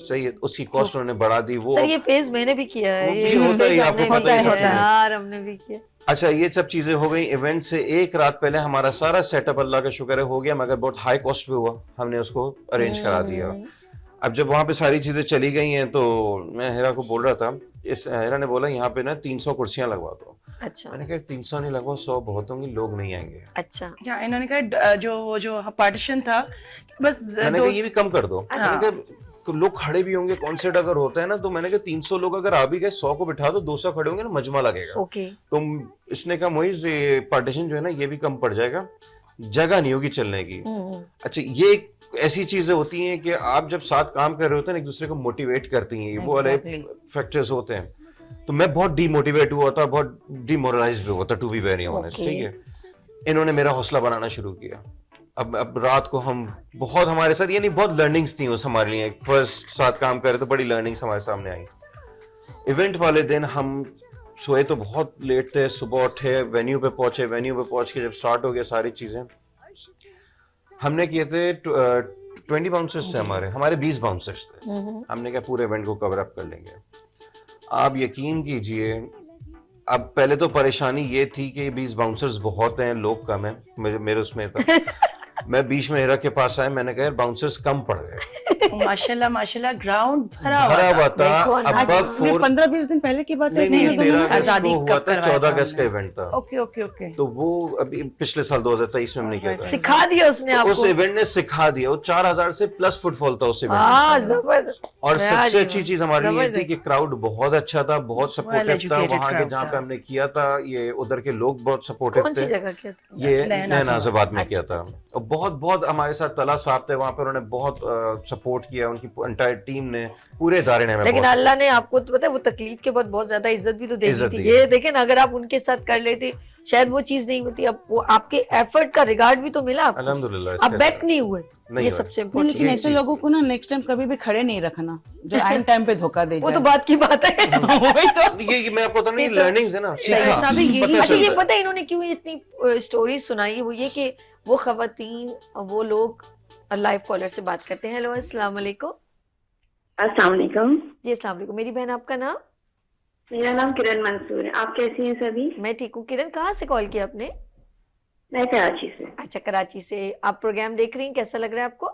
सही है, उसकी कॉस्ट उन्होंने बढ़ा दी। वो सर ये फेज मैंने भी किया है, ये होता है, आपको पता ही है यार, हमने भी किया। अच्छा, ये सब चीजें हो गई। इवेंट से एक रात पहले हमारा सारा सेटअप अल्लाह का शुक्र है हो गया, मगर बहुत हाई कॉस्ट पे हुआ, हमने उसको अरेंज करा दिया। अब जब वहां पे सारी चीजें चली गई हैं, तो मैं हिरा को बोल रहा था, हिरा ने बोला यहाँ पे ना 300 कुर्सियां लगवा दो। अच्छा, मैंने कहा 300 नहीं लगवाओ, 100 बहुत होंगी, लोग नहीं आएंगे। अच्छा, या इन्होंने कहा जो पार्टीशन था, बस मैंने कहा ये भी कम कर दो। मैंने कहा लोग खड़े भी होंगे, कॉन्सर्ट अगर होता है ना, तो मैंने कहा 300 लोग अगर आ भी गए, 100 को बिठा दो, 200 खड़े होंगे ना, मजमा लगेगा। ओके। तुम इसने कहा मोइज, पार्टीशन जो है ना ये भी कम पड़ जाएगा, जगह नहीं होगी चलने की। अच्छा, ये ऐसी चीजें होती हैं कि आप जब साथ काम कर रहे होते हैं, एक दूसरे को मोटिवेट करती हैं, वो वाले फैक्टर्स होते हैं। तो मैं बहुत डीमोटिवेट हुआ था, बहुत डिमोरलाइज भी हुआ था, टू बी वेरी ऑनेस्ट, ठीक है। इन्होंने मेरा हौसला बनाना शुरू किया। अब रात को हम बहुत, हमारे साथ यानी बहुत लर्निंग्स थी उस हमारे लिए, फर्स्ट साथ काम कर रहे तो बड़ी लर्निंग्स हमारे सामने आई। इवेंट वाले दिन हम सोए तो बहुत लेट थे, सुबह उठे, वेन्यू पे पहुंचे, वेन्यू पे पहुंच के जब स्टार्ट हो गया सारी चीजें, हमने किए थे 20 बाउंसर्स थे, हमारे 20 बाउंसर्स थे। हमने क्या पूरे इवेंट को कवर अप कर लेंगे। आप यकीन कीजिए, अब पहले तो परेशानी ये थी कि 20 बाउंसर्स बहुत हैं, लोग कम हैं, मेरे उसमें था। मैं बीच में हिरा के पास आया, मैंने कहा बाउंसर्स कम पड़ गए। माशाल्लाह माशाल्लाह, ग्राउंड भरा हुआ था। अब 15-20 दिन पहले की बात है। नहीं, 13 अगस्त को हुआ था, 14 अगस्त का इवेंट था। Okay okay okay. तो वो अभी पिछले साल 2023 में हमने किया था। सिखा दिया उसने आपको। उस इवेंट ने सिखा दिया। वो 4000 से प्लस फुटफॉल था उस इवेंट में। जबरदस्त। और सबसे अच्छी चीज हमारे लिए थी कि क्राउड बहुत अच्छा था, बहुत सपोर्टिव था। वहाँ के जहाँ पे हमने किया था, ये उधर के लोग बहुत सपोर्टिव थे। ये नया नाज़ाबाद में किया था। और बहुत हमारे साथ तला साहब थे वहाँ पे, उन्होंने बहुत सपोर्ट किया, उनकी एंटायर टीम ने, पूरे इदारे ने। लेकिन अल्लाह ने आपको तो पता है वो तकलीफ के बाद बहुत ज्यादा इज्जत भी तो दे दी थी। ये देखें ना, अगर आप उनके साथ कर लेते शायद वो चीज नहीं होती। अब वो आपके एफर्ट का रिगार्ड भी तो मिला आपको। अल्हम्दुलिल्लाह। आप बैक नहीं हुए, ये सबसे इम्पोर्टेंट। लेकिन ऐसे लोगों को ना नेक्स्ट टाइम कभी भी खड़े नहीं रखना, जो आइन टाइम पे धोखा दे जाए। वो तो बात की बात है। वही तो, ये मैं आपको नहीं, लर्निंग्स है ना, ऐसा भी यही। अच्छा, ये पता है इन्होंने क्यों इतनी स्टोरी सुनाई, वो ये कि वो खवातीन, वो लोग लाइव कॉलर से बात करते हैं। हेलो, अस्सलाम वालेकुम। अस्सलाम वालेकुम। जी अस्सलाम वालेकुम। मेरी बहन, आपका नाम? मेरा नाम किरण मंसूर है। आप कैसी हैं सभी? मैं ठीक हूँ। किरण, कहाँ से कॉल किया आपने? मैं कराची से। अच्छा, कराची से। आप प्रोग्राम देख रही हैं, कैसा लग रहा है आपको?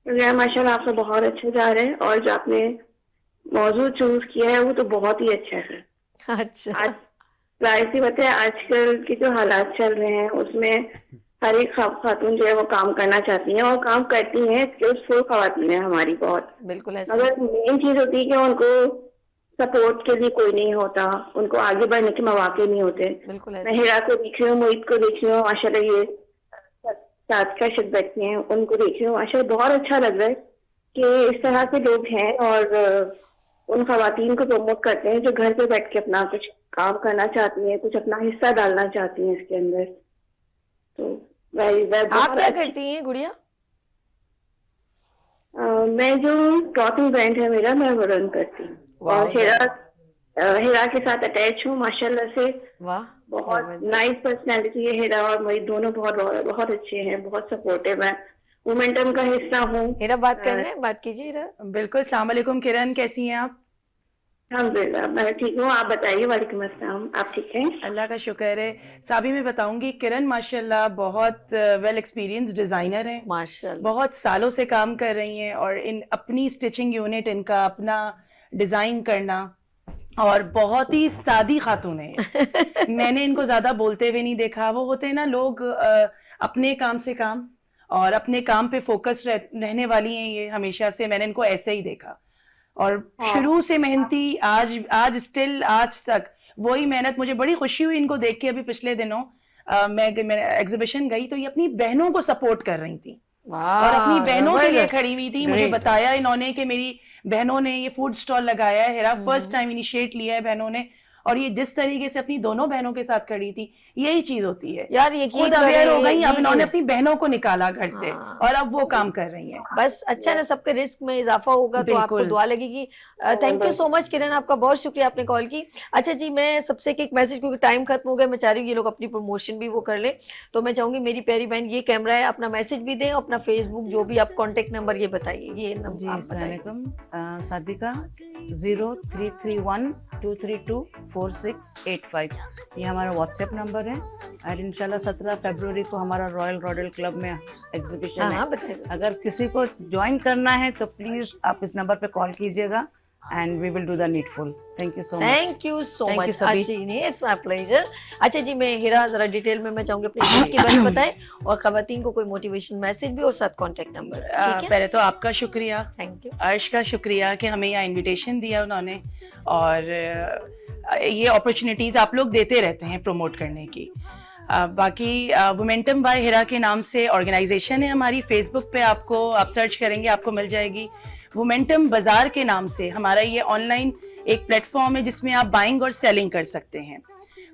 प्रोग्राम माशाल्लाह आपका बहुत अच्छा जा रहा है, और जो आपने मौजूद चूज किया है वो तो बहुत ही अच्छा है। अच्छा, आज जाहिर सी बात है, आजकल के जो हालात चल रहे हैं उसमें हर एक खातून जो है वो काम करना चाहती हैं और काम करती हैं, स्किल्सफुल खातून है हमारी बहुत। बिल्कुल ऐसा। मगर मेन चीज होती है कि उनको सपोर्ट के लिए कोई नहीं होता, उनको आगे बढ़ने के मौके नहीं होते। बिल्कुल मैं ऐसा। हिरा को देख रही हूँ, मोहित को देख रही हूँ, माशाल्लाह ये साथ का शिद बैठे हैं, उनको देख रही हूँ, माशाल्लाह बहुत अच्छा लग रहा है कि इस तरह के लोग हैं और उन खवातीन को प्रमोट करते हैं जो घर पे बैठ के अपना कुछ काम करना चाहती हैं, कुछ अपना हिस्सा डालना चाहती हैं इसके अंदर। तो आप क्या करती हैं गुड़िया? मैं जो क्लॉथिंग ब्रांड है मेरा, मैं वो रन करती हूँ और हिरा के साथ अटैच हूँ माशाल्लाह से। वाह, बहुत नाइस पर्सनैलिटी है हिरा और मेरी, दोनों बहुत बहुत अच्छे हैं, बहुत सपोर्टिव है, मोमेंटम का हिस्सा हूँ। हिरा बात करना है, बात कीजिए हिरा। बिल्कुल। अस्सलाम वालेकुम किरण, कैसी हैं आप? अल्हम्दुलिल्लाह मैं ठीक हूँ, आप बताइए। वालेकुम अस्सलाम, आप ठीक हैं? अल्लाह का शुक्र है। साबी मैं बताऊंगी, किरण माशाल्लाह बहुत वेल एक्सपीरियंस डिज़ाइनर हैं, माशाल्लाह बहुत सालों से काम कर रही हैं और इन अपनी स्टिचिंग यूनिट, इनका अपना डिज़ाइन करना, और बहुत ही सादी खातून है। मैंने इनको ज़्यादा बोलते हुए नहीं देखा। वो होते हैं ना लोग अपने काम से काम और अपने काम पे फोकस रहने वाली हैं ये हमेशा से, मैंने इनको ऐसे ही देखा और शुरू से मेहनती, आज स्टिल आज तक वही मेहनत। मुझे बड़ी खुशी हुई इनको देख के। अभी पिछले दिनों मैं एग्जीबिशन गई तो ये अपनी बहनों को सपोर्ट कर रही थी और अपनी बहनों के लिए खड़ी हुई थी। मुझे बताया इन्होंने कि मेरी बहनों ने ये फूड स्टॉल लगाया है, हेरा फर्स्ट टाइम इनिशिएट लिया है बहनों ने, और ये जिस तरीके से अपनी दोनों बहनों के साथ खड़ी थी, यही चीज होती है यार। यकीन खुद अवेयर हो गई, अब ये इन्होंने अपनी बहनों को निकाला घर से और अब वो काम कर रही हैं। बस अच्छा ना, सबके रिस्क में इजाफा होगा तो आपको दुआ लगेगी। थैंक यू सो मच किरण, आपका बहुत शुक्रिया, आपने कॉल की। अच्छा जी, मैं सबसे एक मैसेज, क्योंकि टाइम खत्म हो गया, मैं चाह रही हूँ ये लोग अपनी प्रमोशन भी वो कर ले, तो मैं चाहूंगी मेरी प्यारी बहन, ये कैमरा है, अपना मैसेज भी दें, अपना फेसबुक जो भी आप कॉन्टेक्ट नंबर ये बताइए। ये जी आप बताइए। अस्सलाम सादिका 0331232468 ये हमारा व्हाट्सएप नंबर है और इंशाल्लाह 17 फरवरी को हमारा रॉयल रॉडल क्लब में एग्जीबिशन है। हाँ बताइए। अगर किसी को ज्वाइन करना है तो प्लीज आप इस नंबर पे कॉल कीजिएगा and we will do the needful. Thank you so much. Thank you so Thank you, much. सभी। It's my pleasure. अच्छा जी, मैं हिरा जरा डिटेल में मैं चाहूंगी अपने खुद की बात बताएं और खवातीन को कोई मोटिवेशन मैसेज भी और साथ कांटेक्ट नंबर। ठीक है, पहले तो आपका शुक्रिया, थैंक यू। अर्श का शुक्रिया कि हमें यहाँ इनविटेशन दिया उन्होंने, और ये अपॉर्चुनिटीज आप लोग देते रहते हैं प्रमोट करने की। बाकी वोमेंटम बाय हिरा के नाम से ऑर्गेनाइजेशन है हमारी, फेसबुक पे आपको आप सर्च करेंगे आपको मिल जाएगी। वोमेंटम बाजार के नाम से हमारा ये ऑनलाइन एक प्लेटफॉर्म है जिसमें आप बाइंग और सेलिंग कर सकते हैं,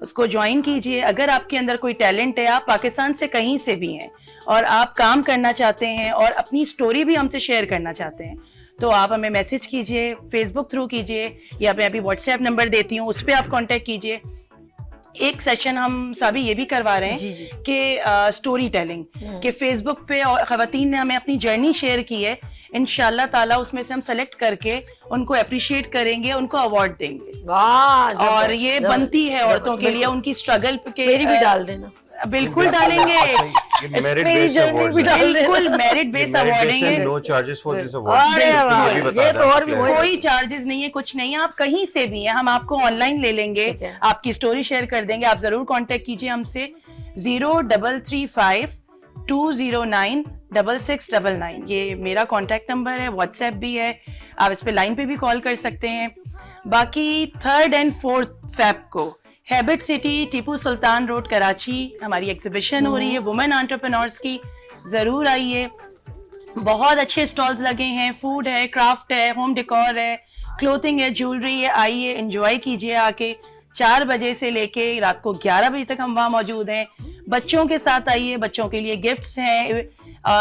उसको ज्वाइन कीजिए। अगर आपके अंदर कोई टैलेंट है, आप पाकिस्तान से कहीं से भी हैं और आप काम करना चाहते हैं और अपनी स्टोरी भी हमसे शेयर करना चाहते हैं, तो आप हमें मैसेज कीजिए, फेसबुक थ्रू कीजिए, या मैं अभी व्हाट्सएप नंबर देती हूँ, उस पर आप कांटेक्ट कीजिए। एक सेशन हम सभी ये भी करवा रहे हैं कि स्टोरी टेलिंग के फेसबुक पे, और खवातीन ने हमें अपनी जर्नी शेयर की है, इंशाल्लाह ताला उसमें से हम सेलेक्ट करके उनको अप्रिशिएट करेंगे, उनको अवार्ड देंगे। वाह, और ये बनती है औरतों के लिए, उनकी स्ट्रगल के मेरी भी डाल देना। बिल्कुल डालेंगे, मेरी जर्नी भी डाल देना। बिल्कुल मेरिट बेस्ड अवार्डिंग है। नो चार्जेस फॉर दिस अरे अवार्ड। वाह, ये तो और भी कोई चार्जेस नहीं है, कुछ नहीं है, आप कहीं से भी हैं, हम आपको ऑनलाइन ले लेंगे, आपकी स्टोरी शेयर कर देंगे। आप जरूर कांटेक्ट कीजिए हमसे 0335209699, ये मेरा कांटेक्ट नंबर है, व्हाट्सएप भी है, आप इस पे लाइन पे भी कॉल कर सकते हैं। बाकी 3rd and 4th फेब को habit city Tipu Sultan road Karachi हमारी एग्जीबिशन हो रही है वुमेन एंटरप्रेन्योर्स की, जरूर आइए। बहुत अच्छे स्टॉल्स लगे हैं, फूड है, क्राफ्ट है, होम डेकोर है, क्लोथिंग है, ज्वेलरी है, आइए एंजॉय कीजिए आके। 4 बजे से लेके रात को 11 बजे तक हम वहाँ मौजूद हैं। बच्चों के साथ आइए, बच्चों के लिए गिफ्ट्स हैं,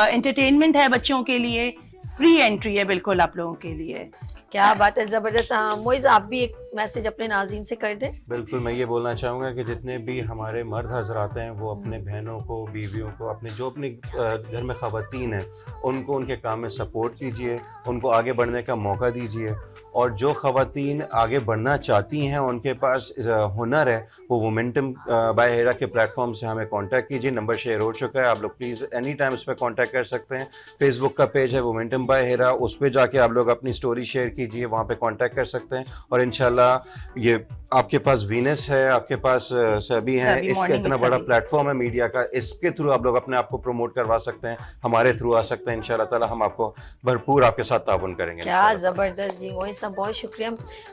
एंटरटेनमेंट है बच्चों के लिए, फ्री एंट्री है बिल्कुल आप लोगों के लिए। क्या बात है, जबरदस्त। मोइज आप भी एक मैसेज अपने नाज़रीन से कर दें। बिल्कुल, मैं ये बोलना चाहूँगा कि जितने भी हमारे मर्द हजरात हैं वो अपने बहनों को, बीवियों को, अपने जो अपने घर में ख़वातीन हैं उनको उनके काम में सपोर्ट कीजिए, उनको आगे बढ़ने का मौका दीजिए। और जो ख़वातीन आगे बढ़ना चाहती हैं, उनके पास हुनर है, वो वोमेंटम बाय हिरा के प्लेटफॉर्म से हमें कांटेक्ट कीजिए। नंबर शेयर हो चुका है, आप लोग प्लीज़ एनी टाइम उस पर कांटेक्ट कर सकते हैं। फेसबुक का पेज है वोमेंटम बाय हिरा, उस पर जाके आप लोग अपनी स्टोरी शेयर कीजिए, वहाँ पे कांटेक्ट कर सकते हैं और इंशाल्लाह ताला ये आपके पास वीनस है, आपके पास सभी हैं, सभी, इसका morning इतना with बड़ा सभी। प्लेटफॉर्म है मीडिया का, इसके थ्रू आप लोग अपने आप को प्रमोट करवा सकते हैं, हमारे थ्रू आ सकते हैं। इंशाल्लाह ताला हम आपको भरपूर आपके साथ ताउन करेंगे। क्या जबरदस्त जी, मोहित साहब बहुत शुक्रिया,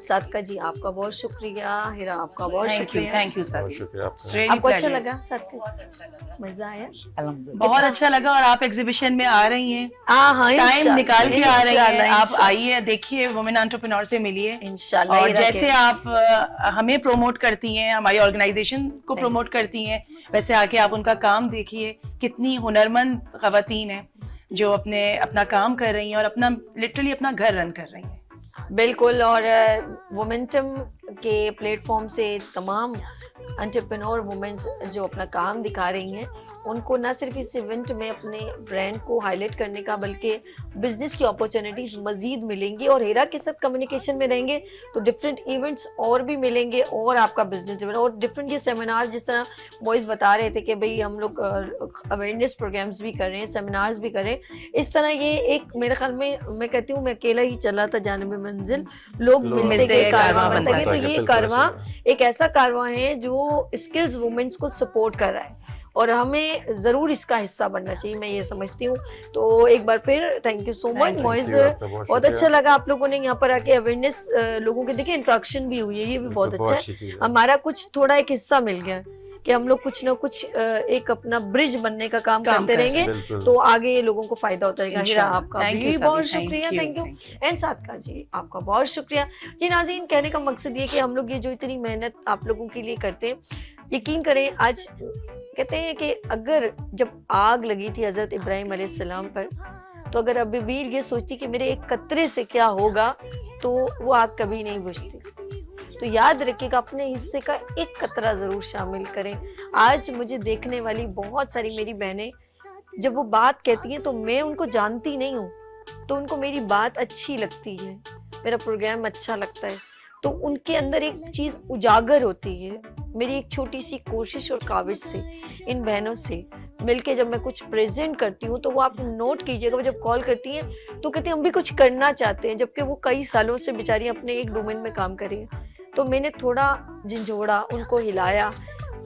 सादका जी आपका बहुत शुक्रिया, हिरा आपका बहुत शुक्रिया। थैंक यू सर, बहुत शुक्रिया It's आपका। really आपको अच्छा pleasure। लगा सादका? मजा आया? बहुत अच्छा लगा। और आप एग्जीबिशन में आ रही हैं, हाँ, टाइम निकाल के आ रही हैं, इंशाल्लाह, आप आइए, देखिए, वुमेन एंटरप्रेन्योर से मिलिए। इंशाल्लाह और हिरा के- जैसे आप हमें प्रमोट करती हैं, हमारी ऑर्गेनाइजेशन को प्रमोट करती हैं, वैसे आके आप उनका काम देखिए। कितनी हुनरमंद खवातीन हैं जो अपना काम कर रही हैं और अपना लिटरली अपना घर रन कर रही हैं। बिल्कुल। और मोमेंटम के प्लेटफॉर्म से तमाम एंटरप्रेन्योर वुमेन्स जो अपना काम दिखा रही हैं, उनको ना सिर्फ इस इवेंट में अपने ब्रांड को हाईलाइट करने का बल्कि बिजनेस की अपॉर्चुनिटीज मजीद मिलेंगी। और हिरा के साथ कम्युनिकेशन में रहेंगे तो डिफरेंट इवेंट्स और भी मिलेंगे और आपका बिजनेस डेवलप और डिफरेंट ये सेमिनार, जिस तरह बॉयज़ बता रहे थे कि भाई हम लोग अवेयरनेस प्रोग्राम्स भी कर रहे हैं, सेमिनार्स भी कर रहे हैं। इस तरह ये एक मेरे ख्याल में, मैं कहती हूँ मैं अकेला ही चला था जानिब मंजिल, लोग मिलते गए, कारवां बनता गया। तो ये कारवां एक ऐसा कारवां है जो स्किल्स वुमेन्स को सपोर्ट कर रहा है और हमें ज़रूर इसका हिस्सा बनना चाहिए, मैं ये समझती हूँ। तो एक बार फिर thank you so much Moiz, बहुत अच्छा लगा आप लोगों ने यहाँ पर आके अवेयरनेस लोगों के, देखिए इंट्रैक्शन भी हुई है, ये भी बहुत अच्छा है। हमारा कुछ थोड़ा एक हिस्सा मिल गया कि हम लोग कुछ ना कुछ एक अपना ब्रिज बनने का काम करते रहेंगे तो आगे ये लोगों को फायदा होता रहेगा। हिरा आपका भी बहुत शुक्रिया, थैंक यू। एंड सादका जी आपका बहुत शुक्रिया। जी नाज़रीन, कहने का मकसद ये कि हम लोग ये जो इतनी मेहनत आप लोगों के लिए करते हैं, यकीन करें, आज कहते हैं कि अगर जब आग लगी थी हज़रत इब्राहिम अलैहिस्सलाम पर, तो अगर अभी भी ये सोचती कि मेरे एक कतरे से क्या होगा, तो वो आग कभी नहीं बुझती। तो याद रखिएगा, अपने हिस्से का एक कतरा ज़रूर शामिल करें। आज मुझे देखने वाली बहुत सारी मेरी बहनें जब वो बात कहती हैं तो मैं उनको जानती नहीं हूँ, तो उनको मेरी बात अच्छी लगती है, मेरा प्रोग्राम अच्छा लगता है, तो उनके अंदर एक चीज़ उजागर होती है। मेरी एक छोटी सी कोशिश और काविश से इन बहनों से मिलके जब मैं कुछ प्रेजेंट करती हूँ, तो वो आप नोट कीजिएगा, वो जब कॉल करती हैं तो कहती हैं हम भी कुछ करना चाहते हैं, जबकि वो कई सालों से बेचारी अपने एक डोमेन में काम कर रही हैं। तो मैंने थोड़ा झंझोड़ा, उनको हिलाया,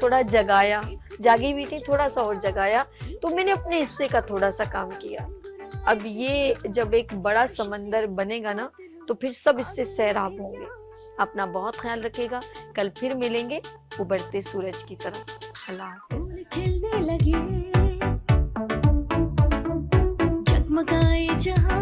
थोड़ा जगाया, जागी भी थी, थोड़ा सा और जगाया, तो मैंने अपने हिस्से का थोड़ा सा काम किया। अब ये जब एक बड़ा समंदर बनेगा ना, तो फिर सब इससे सैराब होंगे। अपना बहुत ख्याल रखिएगा, कल फिर मिलेंगे उभरते सूरज की तरह। अल्लाह हाफ़िज़। खिलने लगे, जगमगाए जहां